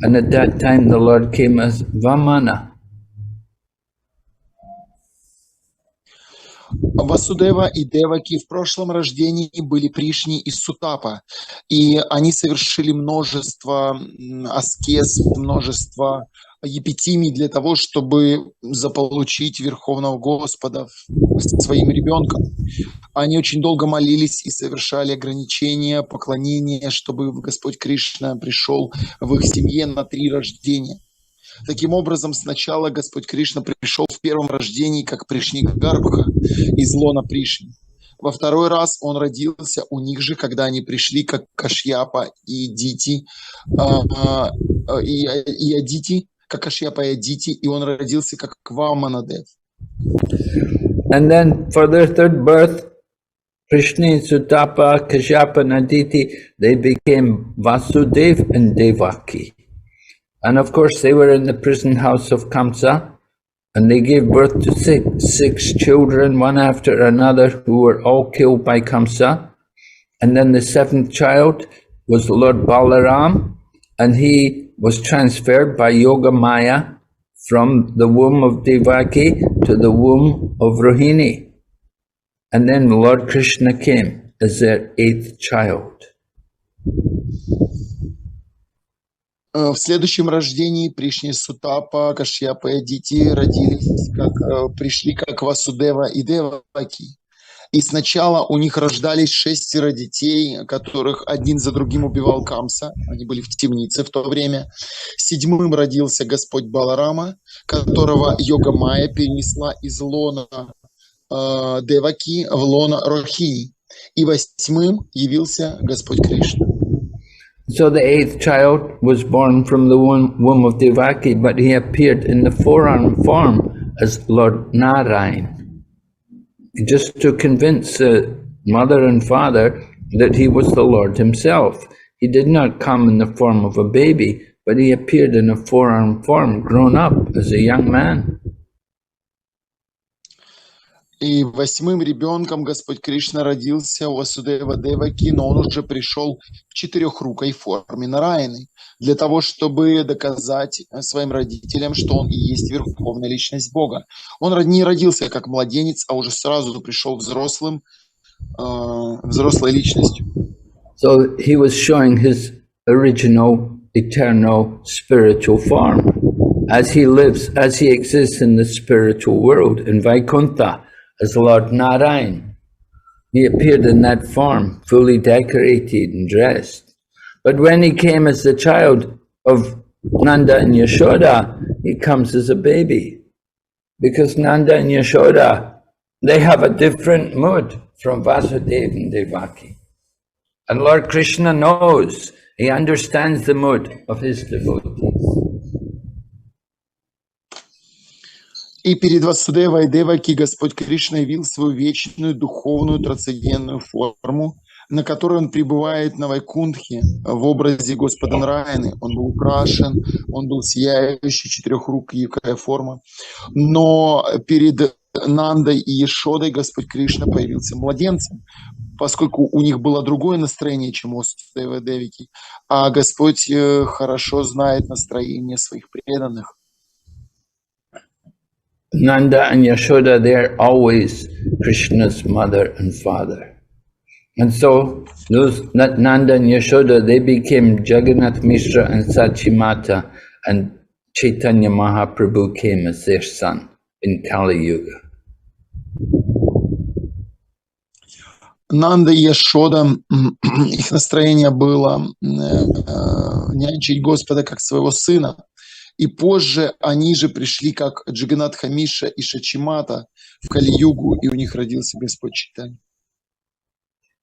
and at that time the Lord came as Vamana. Васудева и Деваки в прошлом рождении были Пришни и Сутапа, и они совершили множество аскез, множество епитимий для того, чтобы заполучить Верховного Господа своим ребенком. Они очень долго молились и совершали ограничения, поклонения, чтобы Господь Кришна пришел в их семье на 3 рождения. Таким образом, сначала Господь Кришна пришел в первом рождении как Пришни Гарбха из лона Пришни. Во второй раз он родился у них же, когда они пришли как Кашьяпа и Дити, и Адити, как Кашьяпа и Адити, и он родился как Ваманадев. And then for their third birth, Prishni, Sutapa, Kashyapa and Aditi, they became Vasudev and Devaki. And of course they were in the prison house of Kamsa, and they gave birth to six children, one after another, who were all killed by Kamsa. And then the 7th child was Lord Balaram, and he was transferred by Yoga Maya from the womb of Devaki to the womb of Rohini. And then Lord Krishna came as their 8th child. В следующем рождении Пришни Сутапа, Кашьяпа и Адити родились, пришли как Васудева и Деваки. И сначала у них рождались 6 детей, которых один за другим убивал Камса. Они были в темнице в то время. 7-м родился Господь Баларама, которого Йога Майя перенесла из лона Деваки в лона Рохини. И 8-м явился Господь Кришна. So the 8th child was born from the womb of Devaki, but he appeared in the forearm form as Lord Narayan, just to convince the mother and father that he was the Lord himself. He did not come in the form of a baby, but he appeared in a forearm form, grown up as a young man. И 8-м ребенком Господь Кришна родился у Васудева Деваки, но он уже пришел в четырехрукой форме Нараяны, для того, чтобы доказать своим родителям, что он и есть верховная личность Бога. Он не родился как младенец, а уже сразу пришел взрослой личностью. So he was showing his original, eternal, spiritual form. As he lives, as he exists in the spiritual world, in Vaikuntha, as Lord Narayan. He appeared in that form, fully decorated and dressed. But when he came as the child of Nanda and Yashoda, he comes as a baby. Because Nanda and Yashoda, they have a different mood from Vasudeva and Devaki. And Lord Krishna knows, he understands the mood of his devotees. И перед Васудевой Деваки Господь Кришна явил свою вечную, духовную, трансцендентную форму, на которой он пребывает на Вайкунтхе в образе Господа Нараяны. Он был украшен, он был сияющий, четырехрукая форма. Но перед Нандой и Ешодой Господь Кришна появился младенцем, поскольку у них было другое настроение, чем у Васудевой Деваки, а Господь хорошо знает настроение своих преданных. Nanda and Yashoda, they're always Krishna's mother and father. And so Nanda and Yashoda, they became Jagannath Mishra and Sachimata, and Chaitanya Mahaprabhu came as their son in Kali Yuga. Нанда и Яшода, их настроение было нянчить Господа как своего сына. И позже они же пришли как Джаганатха Миша и Шачимата в Кали-югу, и у них родился Господь Чайтанья.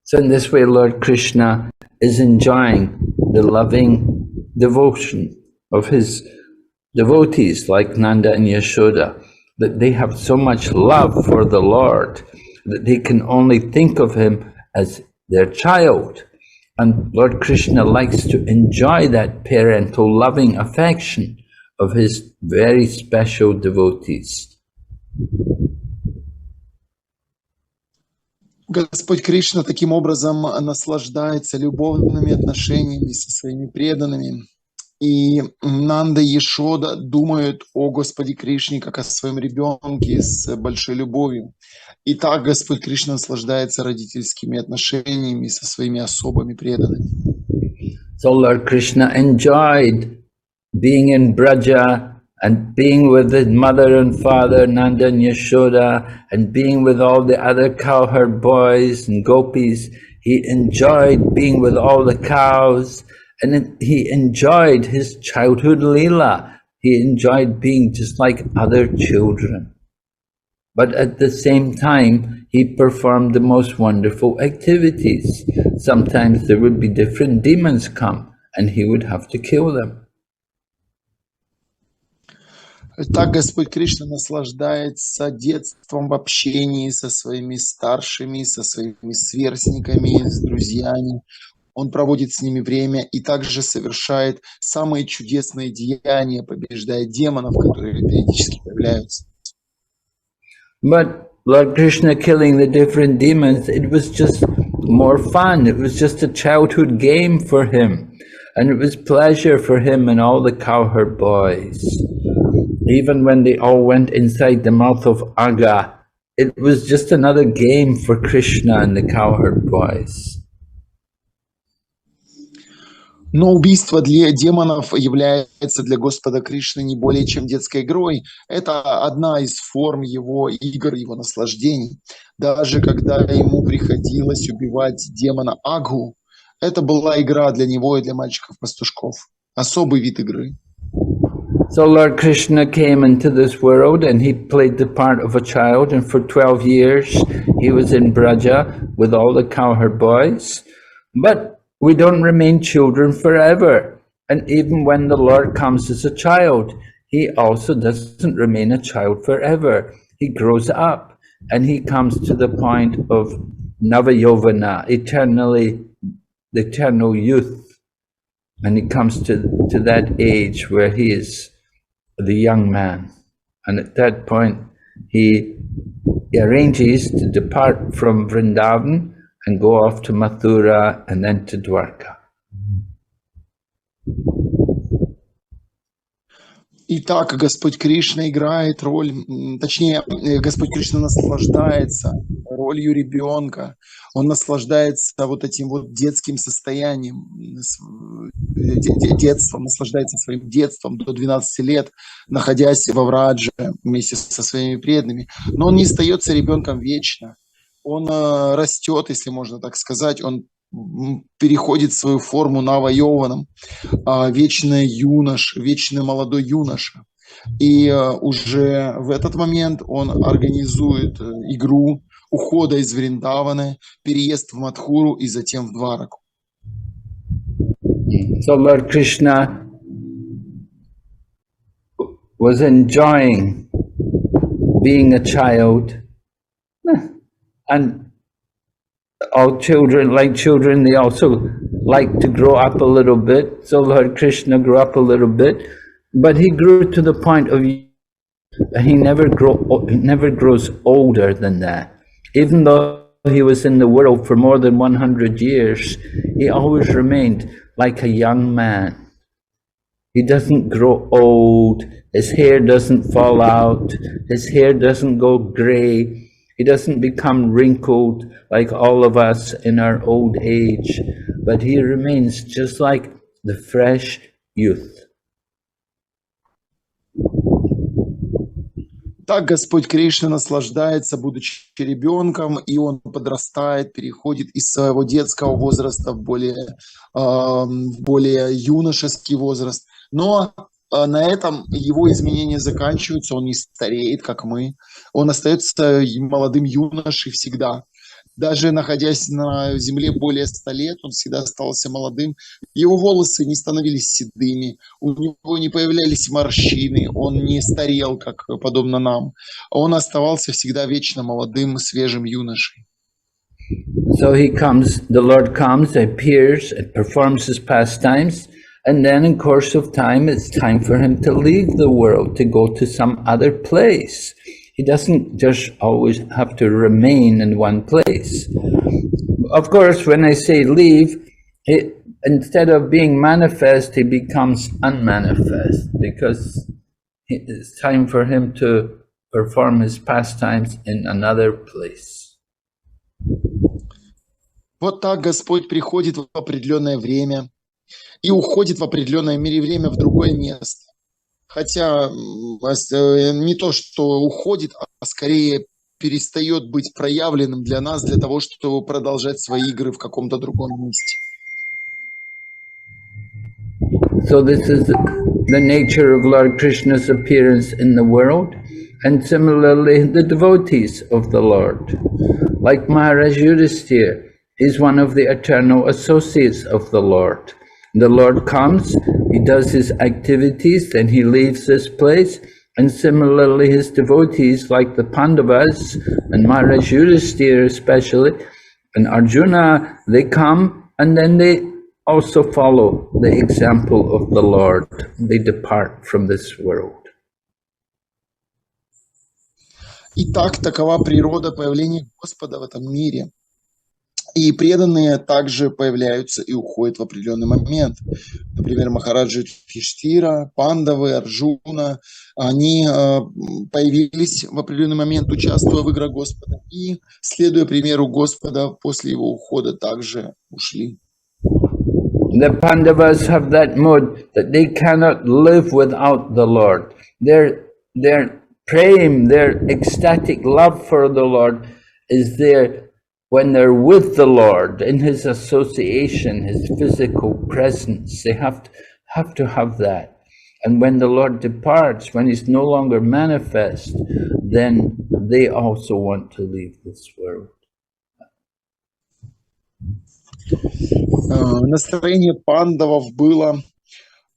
So in this way, Lord Krishna is enjoying the loving devotion of his devotees like Nanda and Yashoda, that they have so much love for the Lord that they can only think of him as their child. And Lord Krishna likes to enjoy that parental loving affection of his very special devotees. Господь Кришна таким образом наслаждается любовными отношениями со своими преданными. И Нанда и Ешода думают о Господе Кришне как о своем ребенке с большой любовью. И так Господь Кришна наслаждается родительскими отношениями со своими особыми преданными. So Lord Krishna enjoyed being in Braja and being with his mother and father, Nanda and Yashoda, and being with all the other cowherd boys and gopis. He enjoyed being with all the cows, and he enjoyed his childhood leela. He enjoyed being just like other children. But at the same time, he performed the most wonderful activities. Sometimes there would be different demons come, and he would have to kill them. Так Господь Кришна наслаждается детством в общении со своими старшими, со своими сверстниками, с друзьями. Он проводит с ними время и также совершает самые чудесные деяния, побеждая демонов, которые периодически появляются. But Lord Krishna killing the different demons, it was just more fun. It was just a childhood game for him. And it was pleasure for him and all the cowherd boys. Even when they all went inside the mouth of Aga, it was just another game for Krishna and the cowherd boys. Но убийство для демонов является для Господа Кришны не более чем детской игрой. Это одна из форм его игр, его наслаждений. Даже когда ему приходилось убивать демона Агу, это была игра для него и для мальчиков-пастушков. Особый вид игры. So Lord Krishna came into this world and he played the part of a child, and for 12 years he was in Braja with all the cowherd boys. But we don't remain children forever. And even when the Lord comes as a child, he also doesn't remain a child forever. He grows up and he comes to the point of Navayovana, the eternal youth. And he comes to that age where he is the young man. And at that point, he arranges to depart from Vrindavan and go off to Mathura and then to Dwarka. Итак, Господь Кришна играет роль, точнее, Господь Кришна наслаждается ролью ребенка. Он наслаждается вот этим вот детским состоянием, детством, наслаждается своим детством до 12 лет, находясь во Врадже вместе со своими преданными. Но он не остается ребенком вечно. Он растет, если можно так сказать, он переходит свою форму нава-йованам, вечный молодой юноша. И уже в этот момент он организует игру ухода из Вриндавана, переезд в Мадхуру и затем в Двараку. So Lord Krishna was enjoying being a child, and all children, they also like to grow up a little bit. So Lord Krishna grew up a little bit, but he grew to the point of he never grows older than that. Even though he was in the world for more than 100 years, he always remained like a young man. He doesn't grow old, his hair doesn't fall out, his hair doesn't go gray, he doesn't become wrinkled like all of us in our old age, but he remains just like the fresh youth. Так Господь Кришна наслаждается, будучи ребенком, и он подрастает, переходит из своего детского возраста в более юношеский возраст. Но на этом его изменения заканчиваются, он не стареет, как мы. Он остается молодым юношей всегда. Даже находясь на земле более 100 лет, он всегда оставался молодым. Его волосы не становились седыми, у него не появлялись морщины, он не старел, как подобно нам. Он оставался всегда вечно молодым, свежим юношей. So the Lord comes, appears, and performs his pastimes, and then in course of time, it's time for him to leave the world, to go to some other place. He doesn't just always have to remain in one place. Of course, when I say leave, instead of being manifest, he becomes unmanifest, because it's time for him to perform his pastimes in another place. Вот так Господь приходит в определенное время и уходит в определенное время в другое место. Хотя не то, что уходит, а скорее перестает быть проявленным для нас, для того, чтобы продолжать свои игры в каком-то другом месте. So this is the nature of Lord Krishna's appearance in the world, and similarly the devotees of the Lord. Like Maharaj Yudhisthira, he's one of the eternal associates of the Lord. The Lord comes, he does his activities, then he leaves this place, and similarly his devotees, like the Pandavas and Maharaj Yudhisthira especially, and Arjuna, they come and then they also follow the example of the Lord. They depart from this world. Итак, такова природа появления Господа в этом мире. И преданные также появляются и уходят в определенный момент. Например, Махараджа Юдхиштхира, Пандавы, Арджуна, они появились в определенный момент, участвуя в играх Господа, и, следуя примеру Господа, после его ухода также ушли. The Pandavas have that mode that they cannot live without the Lord. Their prem, their ecstatic love for the Lord is there when they're with the Lord, in his association, his physical presence. They have to have that. And when the Lord departs, when he's no longer manifest, then they also want to leave this world. Настроение пандавов было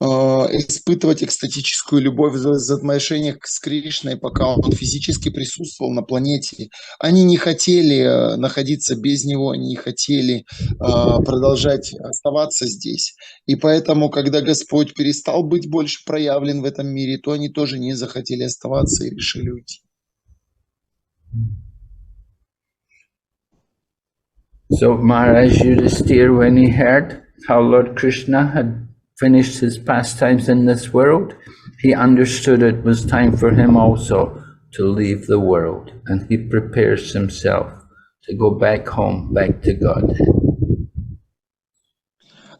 испытывать экстатическую любовь в взаимоотношениях с Кришной, пока он физически присутствовал на планете. Они не хотели находиться без него, они не хотели продолжать оставаться здесь. И поэтому, когда Господь перестал быть больше проявлен в этом мире, то они тоже не захотели оставаться и решили уйти. So Maharaj Yudhisthira, when he heard how Lord Krishna had finished his pastimes in this world, he understood it was time for him also to leave the world, and he prepares himself to go back home, back to Godhead.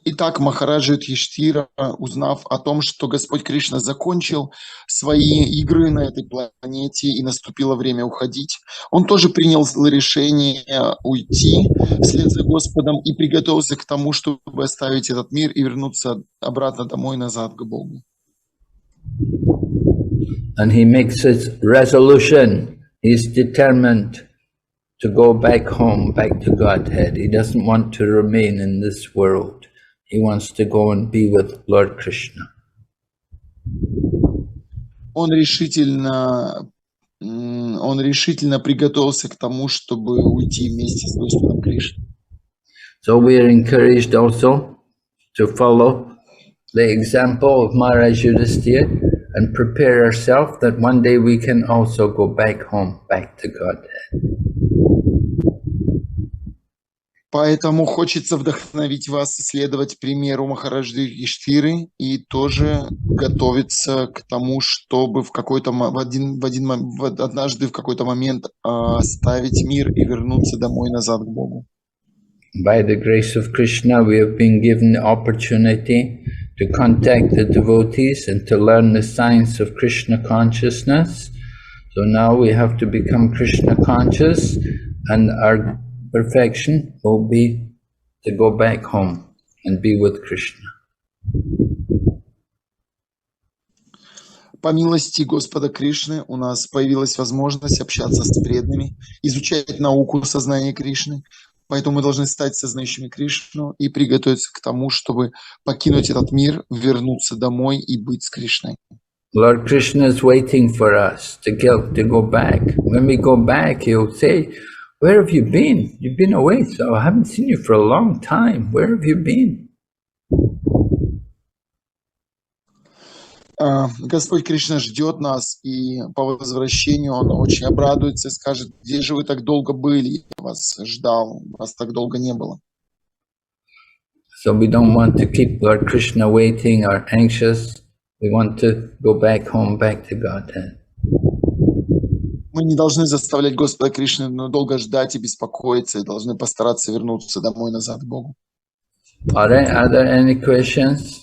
Итак, Махараджа Юдхиштхира, узнав о том, что Господь Кришна закончил свои игры на этой планете и наступило время уходить, он тоже принял решение уйти вслед за Господом и приготовился к тому, чтобы оставить этот мир и вернуться обратно домой, назад к Богу. And he makes his resolution. He's determined to go back home, back to Godhead. He doesn't want to remain in this world. He wants to go and be with Lord Krishna. Он решительно приготовился к тому, чтобы уйти вместе с Господом Кришной. So we are encouraged also to follow the example of Maharaj Yudhisthira and prepare ourselves that one day we can also go back home, back to Godhead. Поэтому хочется вдохновить вас следовать примеру Махараджи Юдхиштхиры и тоже готовиться к тому, чтобы однажды в какой-то момент оставить мир и вернуться домой, назад к Богу. By the grace of Krishna, we have been given the opportunity to contact the devotees and to learn the science of Krishna consciousness. So now we have to become Krishna conscious, and our perfection will be to go back home and be with Krishna. По милости Господа Кришны у нас появилась возможность общаться с преданными, изучать науку сознания Кришны. Поэтому мы должны стать сознающими Кришну и приготовиться к тому, чтобы покинуть этот мир, вернуться домой и быть с Кришной. Lord Krishna is waiting for us to go back. When we go back, he'll say, "Where have you been? You've been away, so I haven't seen you for a long time. Where have you been?" Господь Кришна ждет нас, и по возвращению Он очень обрадуется и скажет: где же вы так долго были? Я вас ждал, вас так долго не было. So we don't want to keep Lord Krishna waiting or anxious. We want to go back home, back to Godhead. Мы не должны заставлять Господа Кришну долго ждать и беспокоиться, и должны постараться вернуться домой, назад к Богу. Are there any questions?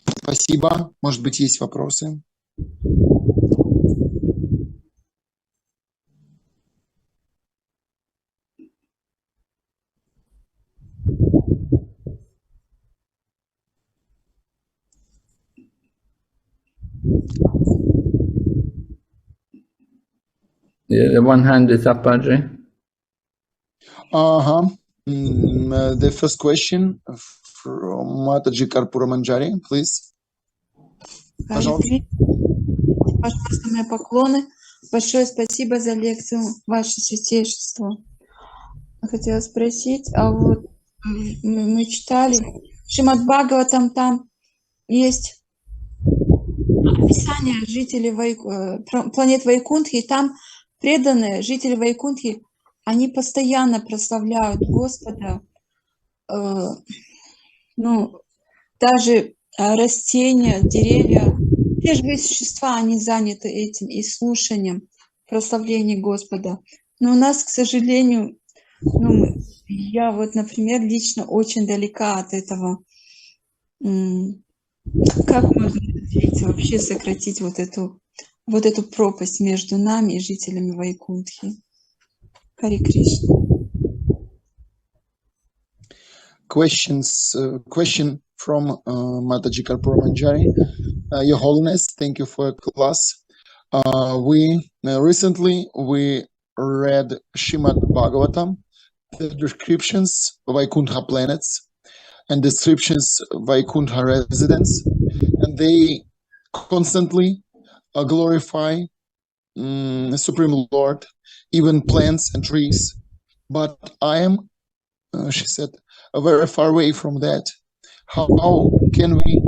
Спасибо. Может быть, есть вопросы? Yeah, the one hand is up, Audrey. The first question from Mataji Karpura Manjari, please. Пожалуйста. Пожалуйста, мои поклоны. Большое спасибо за лекцию, ваше святейшество. Хотела спросить, а вот мы читали Шримад Бхагаватам, там есть описание жителей планет Вайкунтхи, и там преданные жители Вайкунтхи, они постоянно прославляют Господа, даже растения, деревья, те живые существа, они заняты этим и слушанием прославления Господа. Но у нас, к сожалению, я вот, например, лично очень далека от этого. Как можно вообще сократить вот эту пропасть между нами и жителями Вайкунтхи? Харе Кришна. Question from Mataji Karpura Manjari. Your Holiness, thank you for your class. Recently we read Srimad Bhagavatam, the descriptions of Vaikuntha planets and descriptions of Vaikuntha residents, and they constantly glorify the Supreme Lord, even plants and trees. But I am, she said, very far away from that. How can we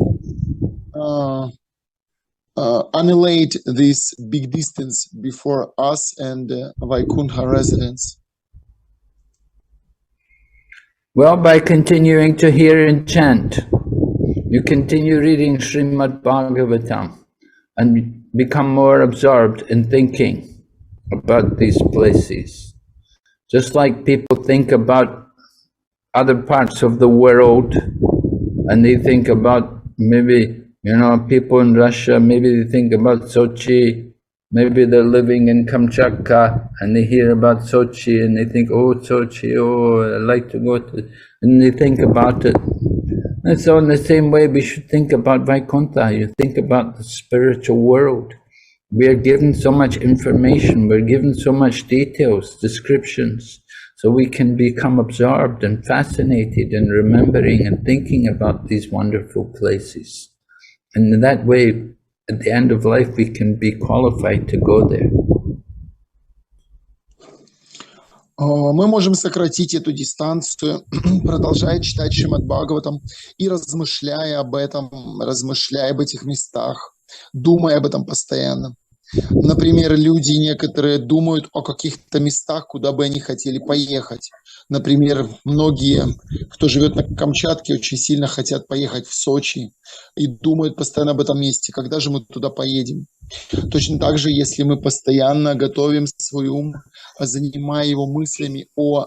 annihilate this big distance before us and Vaikuntha residents? Well, by continuing to hear and chant, you continue reading Srimad Bhagavatam and become more absorbed in thinking about these places. Just like people think about other parts of the world and they think about maybe, people in Russia, maybe they think about Sochi, maybe they're living in Kamchatka and they hear about Sochi and they think, oh, Sochi, oh, I'd like to go to, and they think about it. And so in the same way, we should think about Vaikuntha. You think about the spiritual world. We are given so much information, we're given so much details, descriptions, so we can become absorbed and fascinated in remembering and thinking about these wonderful places. And in that way, at the end of life, we can be qualified to go there. Мы можем сократить эту дистанцию, продолжая читать Шримад Бхагаватам и размышляя об этом, размышляя об этих местах, думая об этом постоянно. Например, люди некоторые думают о каких-то местах, куда бы они хотели поехать. Например, многие, кто живет на Камчатке, очень сильно хотят поехать в Сочи и думают постоянно об этом месте, когда же мы туда поедем. Точно так же, если мы постоянно готовим свой ум, занимая его мыслями о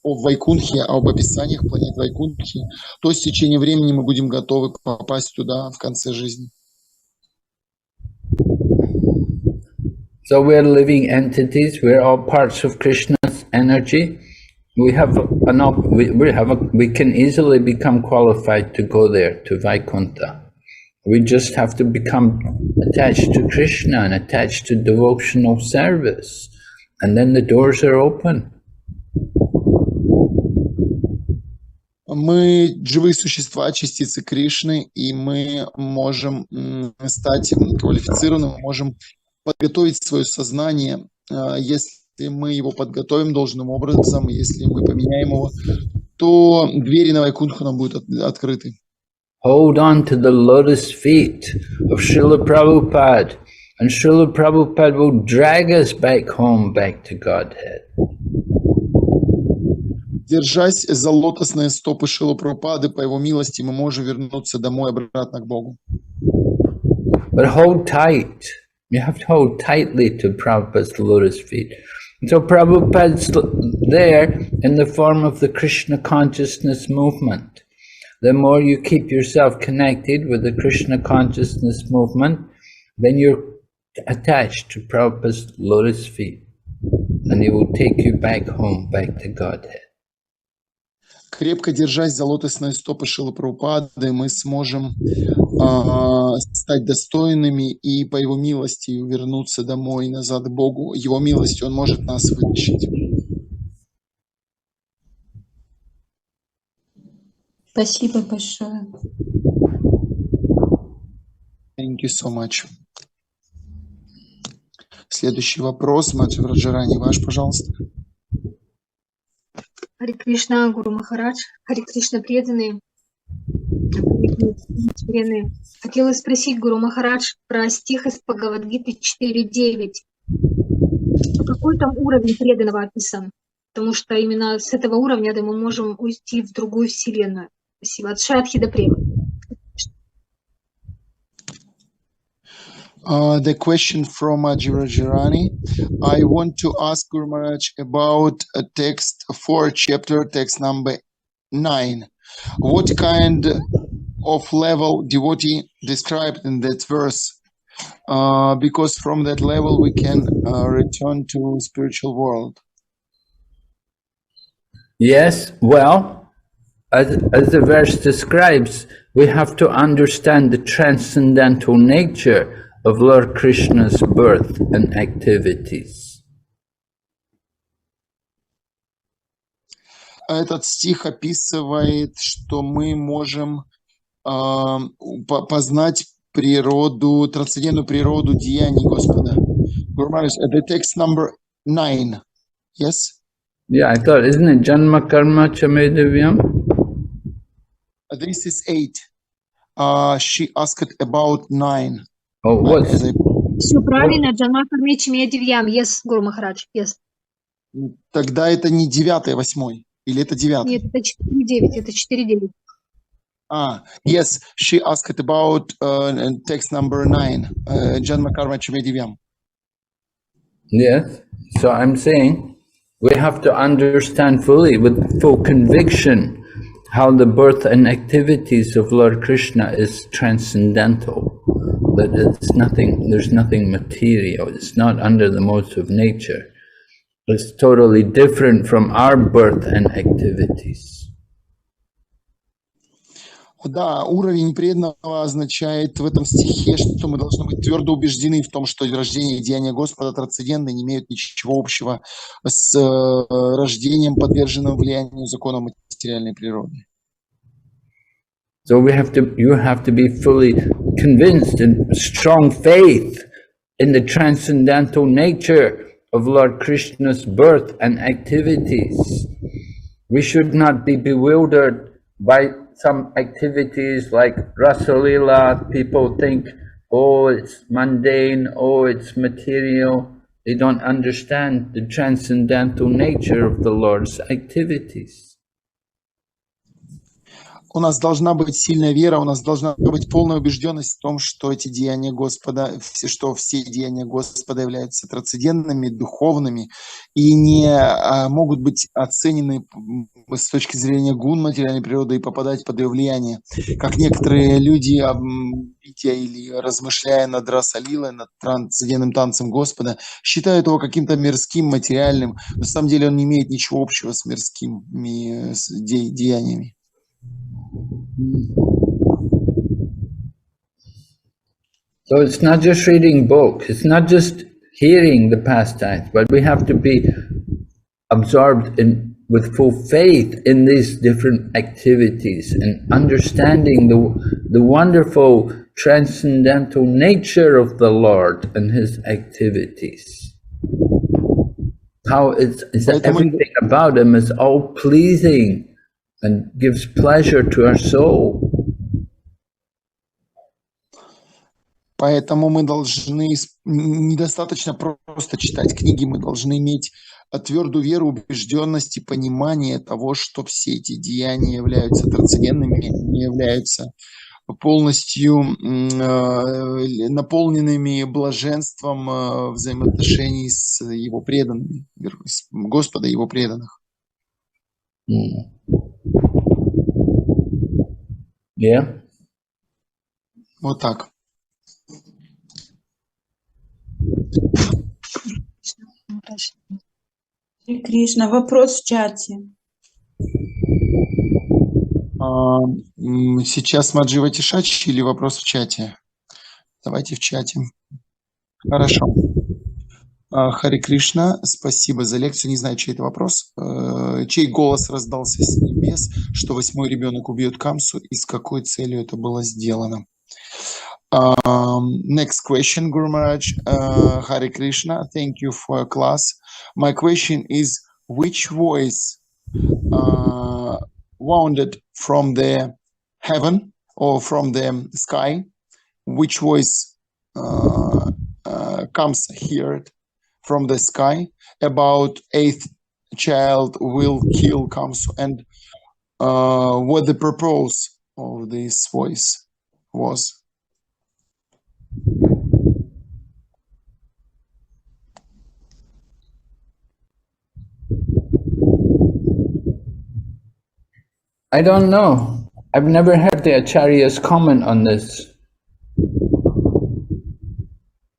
Вайкунхе, об описаниях планет Вайкунхи, то с течением времени мы будем готовы попасть туда в конце жизни. So we're living entities, we're all parts of Krishna's energy. We can easily become qualified to go there, to Vaikuntha. We just have to become attached to Krishna and attached to devotional service. And then the doors are open. Мы живые существа, частицы Кришны, и мы можем стать квалифицированными, можем подготовить свое сознание, если мы его подготовим должным образом, если мы поменяем его, то двери на Вайкунху нам будут открыты. Hold on to the lotus feet of Srila Prabhupada, and Srila Prabhupada will drag us back home, back to Godhead. Держась за лотосные стопы Шрилы Прабхупады, по его милости, мы можем вернуться домой, обратно к Богу. But hold tight. You have to hold tightly to Prabhupada's lotus feet. And so Prabhupada's there in the form of the Krishna consciousness movement. The more you keep yourself connected with the Krishna consciousness movement, then you're attached to Prabhupada's lotus feet. And he will take you back home, back to Godhead. Крепко держась за лотосные стопы Шрилы Прабхупады, мы сможем стать достойными и по его милости вернуться домой, назад к Богу. Его милостью он может нас вытащить. Спасибо большое. Thank you so much. Следующий вопрос, Мати Враджарани, ваш, пожалуйста. Харе Кришна, Гуру Махарадж, Харе Кришна, преданные. Хотела спросить Гуру Махарадж про стих из Бхагавад-гиты 4.9. Какой там уровень преданного описан? Потому что именно с этого уровня мы можем уйти в другую вселенную. Спасибо. От Шрадхи до Премы. The question from Jirajirani. I want to ask Guru Maharaj about text 4, chapter, text number 9. What kind of level devotee described in that verse? Because from that level we can return to spiritual world. Yes, well, as the verse describes, we have to understand the transcendental nature of Lord Krishna's birth and activities. Этот стих описывает, что мы можем познать природу, трансцендентную природу деяний Господа. The text number 9, yes? Yeah, I thought, isn't it Janma Karma Chamedavyam? This is 8. She asked about 9. Oh, what's Все правильно, Джанма Кармичми Девьям. Yes, Гуру Махарадж, yes. Тогда это не 9, 8, или это 9? Нет, это 4.9, это 4.9. Yes, she asked about text number 9, Janma Karma Chimedivyam. yes? So I'm saying we have to understand fully, with full conviction, how the birth and activities of Lord Krishna is transcendental. That it's nothing, there's nothing material. It's not under the modes of nature. It's totally different from our birth and activities. Да, уровень преданного означает в этом стихе, что мы должны быть твердо убеждены в том, что рождение и деяния Господа трансцендентны, не имеют ничего общего с рождением, подверженным влиянию закона материальной природы. So you have to be fully convinced and strong faith in the transcendental nature of Lord Krishna's birth and activities. We should not be bewildered by some activities like Rasalila. People think, oh, it's mundane, oh, it's material. They don't understand the transcendental nature of the Lord's activities. У нас должна быть сильная вера, у нас должна быть полная убежденность в том, что эти деяния Господа, что все деяния Господа являются трансцендентными, духовными и не могут быть оценены с точки зрения гун материальной природы и попадать под ее влияние. Как некоторые люди, видя или размышляя над Расалилой, над трансцендентным танцем Господа, считают его каким-то мирским, материальным. На самом деле он не имеет ничего общего с мирскими деяниями. So it's not just reading books, it's not just hearing the pastimes, but we have to be absorbed with full faith in these different activities and understanding the wonderful transcendental nature of the Lord and His activities. How everything about Him is all pleasing and gives pleasure to our soul. Поэтому мы должны, недостаточно просто читать книги, мы должны иметь твердую веру, убежденность и понимание того, что все эти деяния являются трансцендентными, не являются полностью наполненными блаженством взаимоотношений с Его преданными, с Господа и Его преданных. Yeah. Вот так. Кришна, вопрос в чате. Сейчас Маджива Тишачи или вопрос в чате? Давайте в чате. Хорошо. Хари Кришна, спасибо за лекцию. Не знаю, чей это вопрос. Чей голос раздался с небес, что 8-й ребенок убьет Камсу, и с какой целью это было сделано? Next question, Guru Maharaj. Hare Krishna, thank you for class. My question is, which voice wounded from the heaven or from the sky? Which voice comes here from the sky about 8th child will kill Kamsu? And what the purpose of this voice was? I don't know. I've never heard the Acharya's comment on this.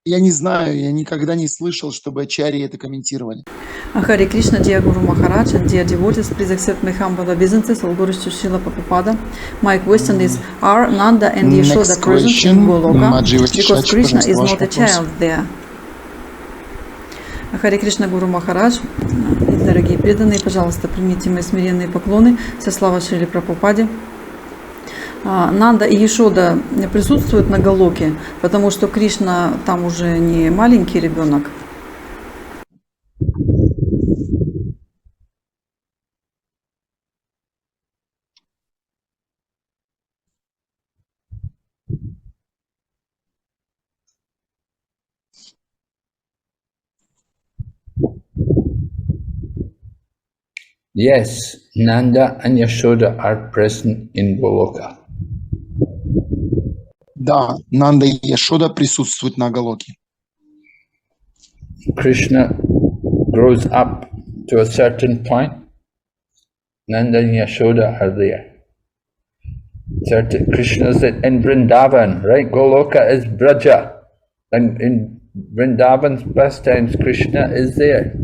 Я не знаю, я никогда не слышал, чтобы ачарьи это комментировали. Hare Krishna, dear Guru Maharaj, and dear devotees, please accept my humble obeisances, all glories to Srila Prabhupada. My question is, are Nanda and Yashoda present in Goloka? Because Krishna is not a child there. Харе Кришна, Гуру Махарадж, дорогие преданные, пожалуйста, примите мои смиренные поклоны, вся слава Шриле Прабхупаде. Нанда и Йашода присутствуют на Галоке, потому что Кришна там уже не маленький ребенок. Yes, Nanda and Yashoda are present in Goloka. Да, Нанда и Яшода присутствуют на Галоке. Krishna grows up to a certain point. Nanda and Yashoda are there. Krishna's in Vrindavan, right? Goloka is Braja. And in Vrindavan's pastimes, Krishna is there.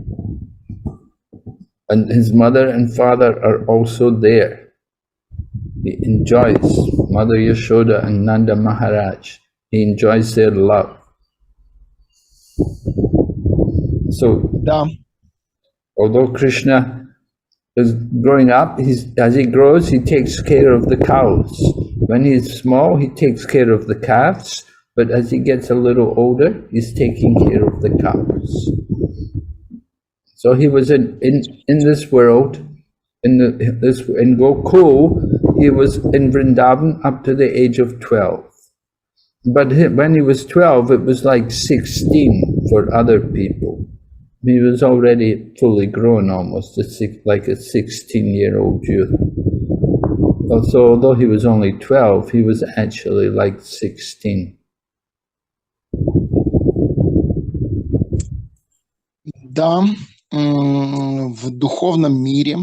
And his mother and father are also there. He enjoys Mother Yashoda and Nanda Maharaj. He enjoys their love. So, Да. although Krishna is growing up, as he grows, he takes care of the cows. When he's small, he takes care of the calves, but as he gets a little older, he's taking care of the cows. So he was in this world, in Gokul, he was in Vrindavan up to the age of 12. But when he was 12, it was like 16 for other people. He was already fully grown almost, like a 16-year-old youth. So although he was only 12, he was actually like 16. Да, в духовном мире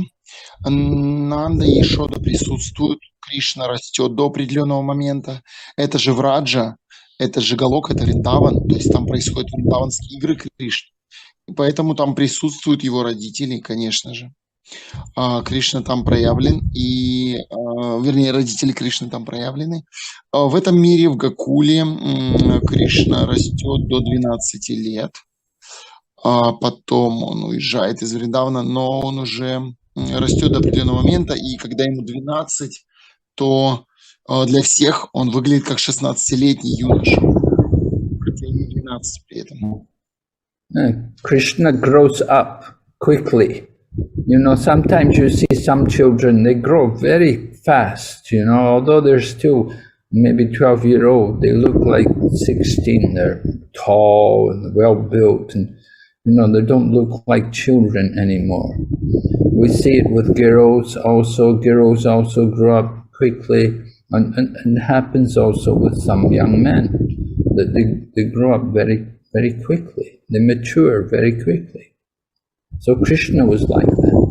Нанда и Яшода присутствуют, Кришна растет до определенного момента. Это же Враджа, это же Галок, это Вриндаван, то есть там происходят вриндаванские игры Кришны. И поэтому там присутствуют его родители, конечно же. Кришна там проявлен, вернее, родители Кришны там проявлены. В этом мире, в Гакуле, Кришна растет до 12 лет. Потом он уезжает из Вриндавана, но он уже растет до определенного момента, и когда ему 12, то для всех он выглядит как 16-летний юноша, хотя ему 12 при этом. Krishna grows up quickly. You know, sometimes you see some children, they grow very fast, you know, although they're still maybe 12-year-old, they look like 16. They're tall and well-built, and, you know, they don't look like children anymore. We see it with girls also. Girls also grow up quickly, and happens also with some young men, that they grow up very, very quickly. They mature very quickly. So Krishna was like that.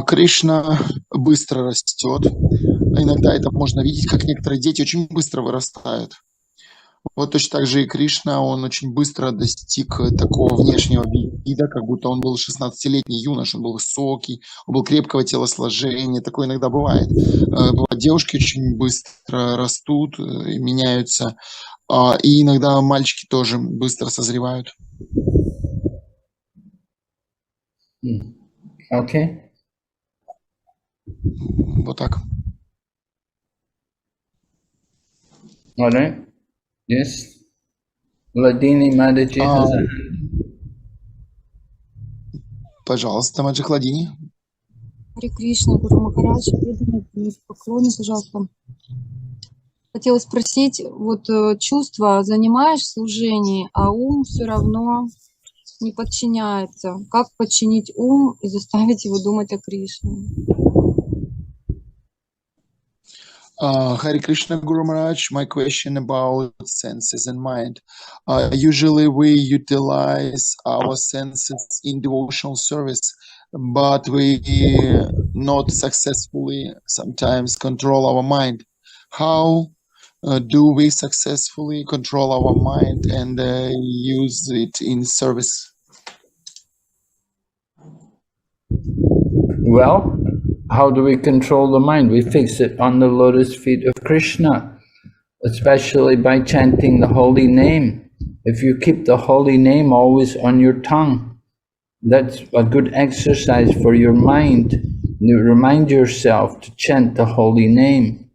Кришна быстро растет. Иногда это можно видеть, как некоторые дети очень быстро вырастают. Вот точно так же и Кришна, он очень быстро достиг такого внешнего вида, как будто он был 16-летний юноша, он был высокий, он был крепкого телосложения. Такое иногда бывает. Бывают девушки очень быстро растут, меняются, и иногда мальчики тоже быстро созревают. Okay. Вот так. All right. Yes. Ladini Madaji has a hand. Пожалуйста, Маджахладини. Харе Кришна, Гуру Махарадж, преданные поклоны, пожалуйста. Хотела спросить, вот чувства занимаешь в служении, а ум все равно не подчиняется. Как подчинить ум и заставить его думать о Кришне? Hare Krishna Guru Maharaj, my question about senses and mind. Usually we utilize our senses in devotional service, but we not successfully sometimes control our mind. How do we successfully control our mind and use it in service? Well, how do we control the mind? We fix it on the lotus feet of Krishna, especially by chanting the holy name. If you keep the holy name always on your tongue, that's a good exercise for your mind. You remind yourself to chant the holy name.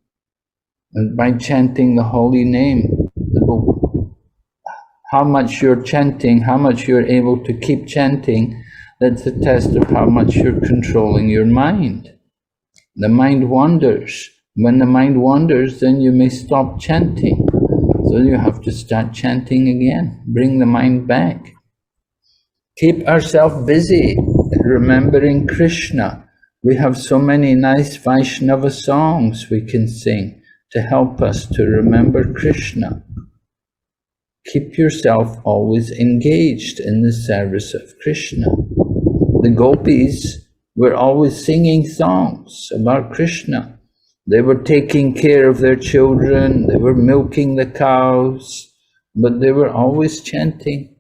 And by chanting the holy name, how much you're chanting, how much you're able to keep chanting, that's a test of how much you're controlling your mind. The mind wanders. When the mind wanders, then you may stop chanting. So you have to start chanting again. Bring the mind back. keep ourselves busy remembering Krishna. We have so many nice Vaishnava songs we can sing to help us to remember Krishna. Keep yourself always engaged in the service of Krishna. The gopis were always singing songs about Krishna. They were taking care of their children, they were milking the cows, but they were always chanting.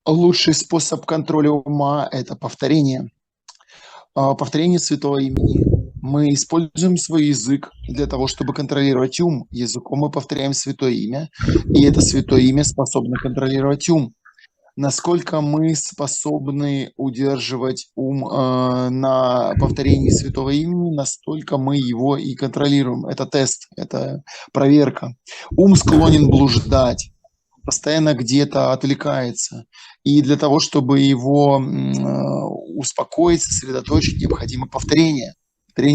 Лучший способ контроля ума – это повторение. Повторение святого имени. Мы используем свой язык для того, чтобы контролировать ум. Языком мы повторяем святое имя, и это святое имя способно контролировать ум. Насколько мы способны удерживать ум на повторении святого имени, настолько мы его и контролируем. Это тест, это проверка. Ум склонен блуждать, постоянно где-то отвлекается. И для того, чтобы его успокоить, сосредоточить, необходимо повторение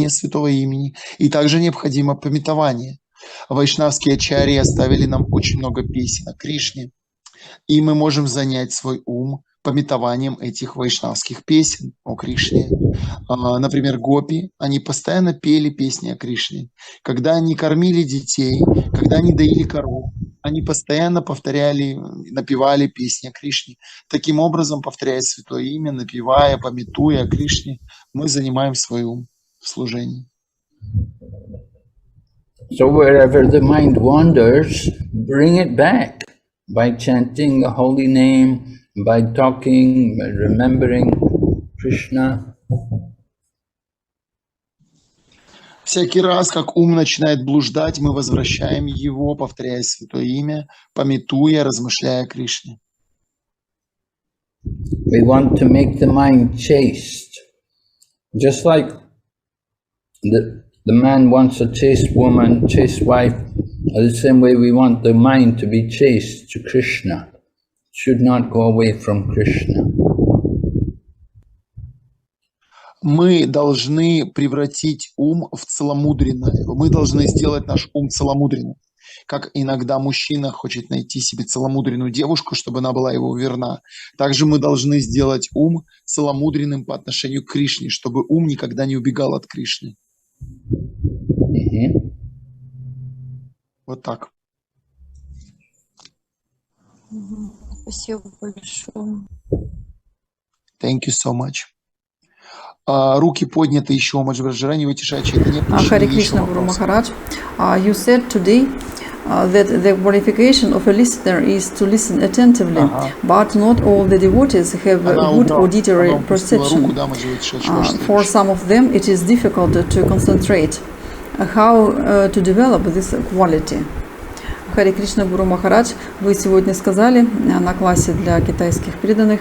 святого имени. И также необходимо памятование. Вайшнавские ачарьи оставили нам очень много песен о Кришне. И мы можем занять свой ум памятованием этих вайшнавских песен о Кришне. Например, гопи, они постоянно пели песни о Кришне. Когда они кормили детей, когда они доили коров, они постоянно повторяли, напевали песни о Кришне. Таким образом, повторяя святое имя, напевая, памятуя о Кришне, мы занимаем свой ум в служении. So wherever the mind wanders, bring it back by chanting the holy name, by talking, by remembering Krishna. Всякий раз, как ум начинает блуждать, мы возвращаем его, повторяя святое имя, памятуя, размышляя о Кришне. We want to make the mind chaste, just like the man wants a chaste woman, chaste wife. The same way we want the mind to be chaste to Krishna. It should not go away from Krishna. Мы должны превратить ум в целомудренное. Мы должны сделать наш ум целомудренным. Как иногда мужчина хочет найти себе целомудренную девушку, чтобы она была его верна. Также мы должны сделать ум целомудренным по отношению к Кришне, чтобы ум никогда не убегал от Кришны. Вот так. Спасибо большое. Thank you so much. Руки подняты еще, Маджбраджара, не вытешайте, это не Харе Кришна, Гуру Махарадж, you said today that the qualification of a listener is to listen attentively, but not all the devotees have a good auditory perception. For some of them it is difficult to concentrate. How to develop this quality? Харе Кришна, Гуру Махарадж, вы сегодня сказали на классе для китайских преданных,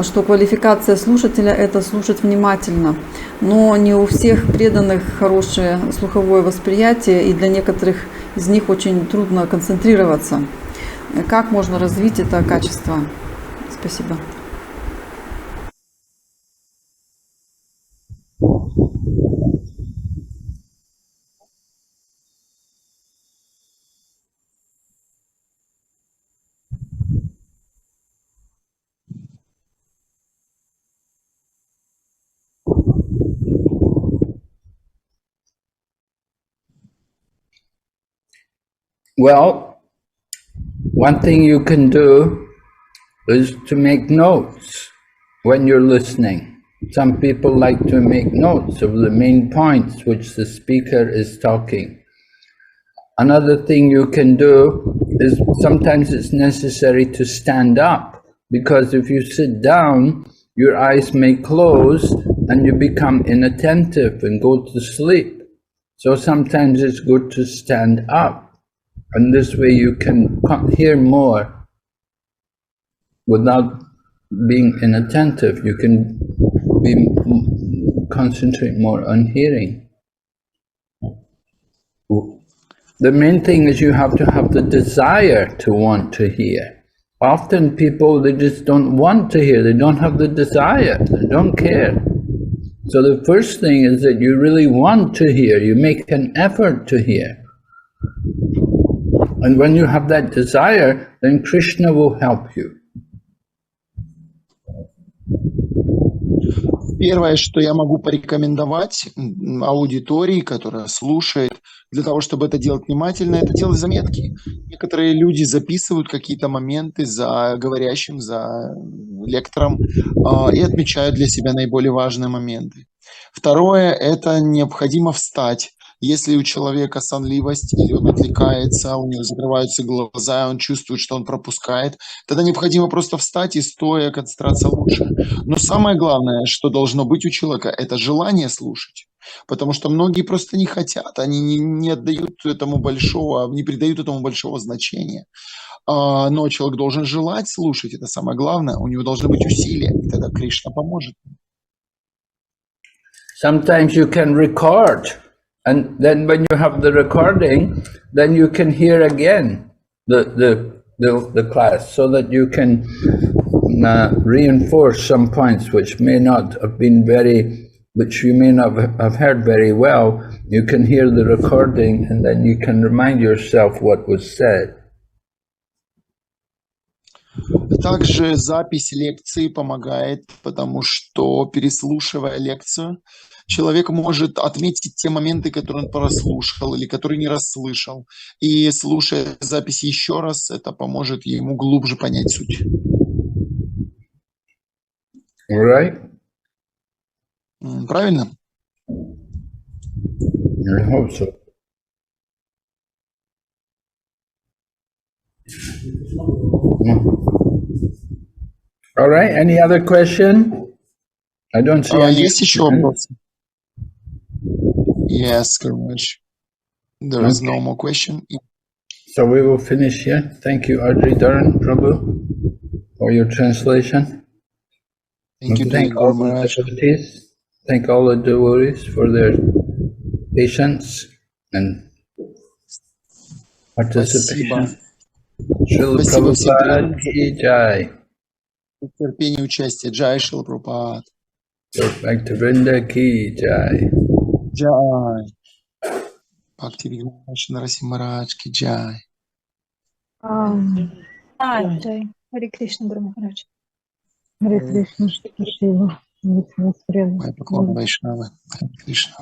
что квалификация слушателя – это слушать внимательно, но не у всех преданных хорошее слуховое восприятие, и для некоторых из них очень трудно концентрироваться. Как можно развить это качество? Спасибо. Well, one thing you can do is to make notes when you're listening. Some people like to make notes of the main points which the speaker is talking. Another thing you can do is sometimes it's necessary to stand up, because if you sit down, your eyes may close and you become inattentive and go to sleep. So sometimes it's good to stand up. And this way you can hear more without being inattentive. You can concentrate more on hearing. The main thing is you have to have the desire to want to hear. Often people, they just don't want to hear. They don't have the desire. They don't care. So the first thing is that you really want to hear. You make an effort to hear. And when you have that desire, then Krishna will help you. Первое, что я могу порекомендовать аудитории, которая слушает, для того, чтобы это делать внимательно, это делать заметки. Некоторые люди записывают какие-то моменты за говорящим, за лектором и отмечают для себя наиболее важные моменты. Второе, это необходимо встать. Если у человека сонливость или он отвлекается, у него закрываются глаза, он чувствует, что он пропускает, тогда необходимо просто встать и стоя, концентрация лучше. Но самое главное, что должно быть у человека, это желание слушать. Потому что многие просто не хотят, они не отдают этому большого, не придают этому большого значения. Но человек должен желать слушать, это самое главное, у него должны быть усилия, и тогда Кришна поможет. Sometimes you can record, and then when you have the recording, then you can hear again the class, so that you can reinforce some points which may not have been which you may not have heard very well. You can hear the recording, and then you can remind yourself what was said. Также запись лекции помогает, потому что, переслушивая лекцию, человек может отметить те моменты, которые он прослушал или которые не расслышал. И слушая запись еще раз, это поможет ему глубже понять суть. All right? Правильно? I hope so. All right, any other question? I don't see any. Есть еще вопросы? Yes, Karumesh. There is no more question. So we will finish here. Thank you, Audrey Dharan Prabhu, for your translation. Thank you, Thank all the devotees. Thank all the devotees for their patience and participation. Srila Prabhupada ki jai. Терпение и участие. Джай Шрила Прабхупад. Bhaktivinoda ki jai. Джай. Бхактивinoda Нарасимха Махарадж ки джай. Джай. Харе Кришна, Гуру Махарадж. Харе Кришна, спасибо. Мои поклоны Вайшнавы. Харе Кришна.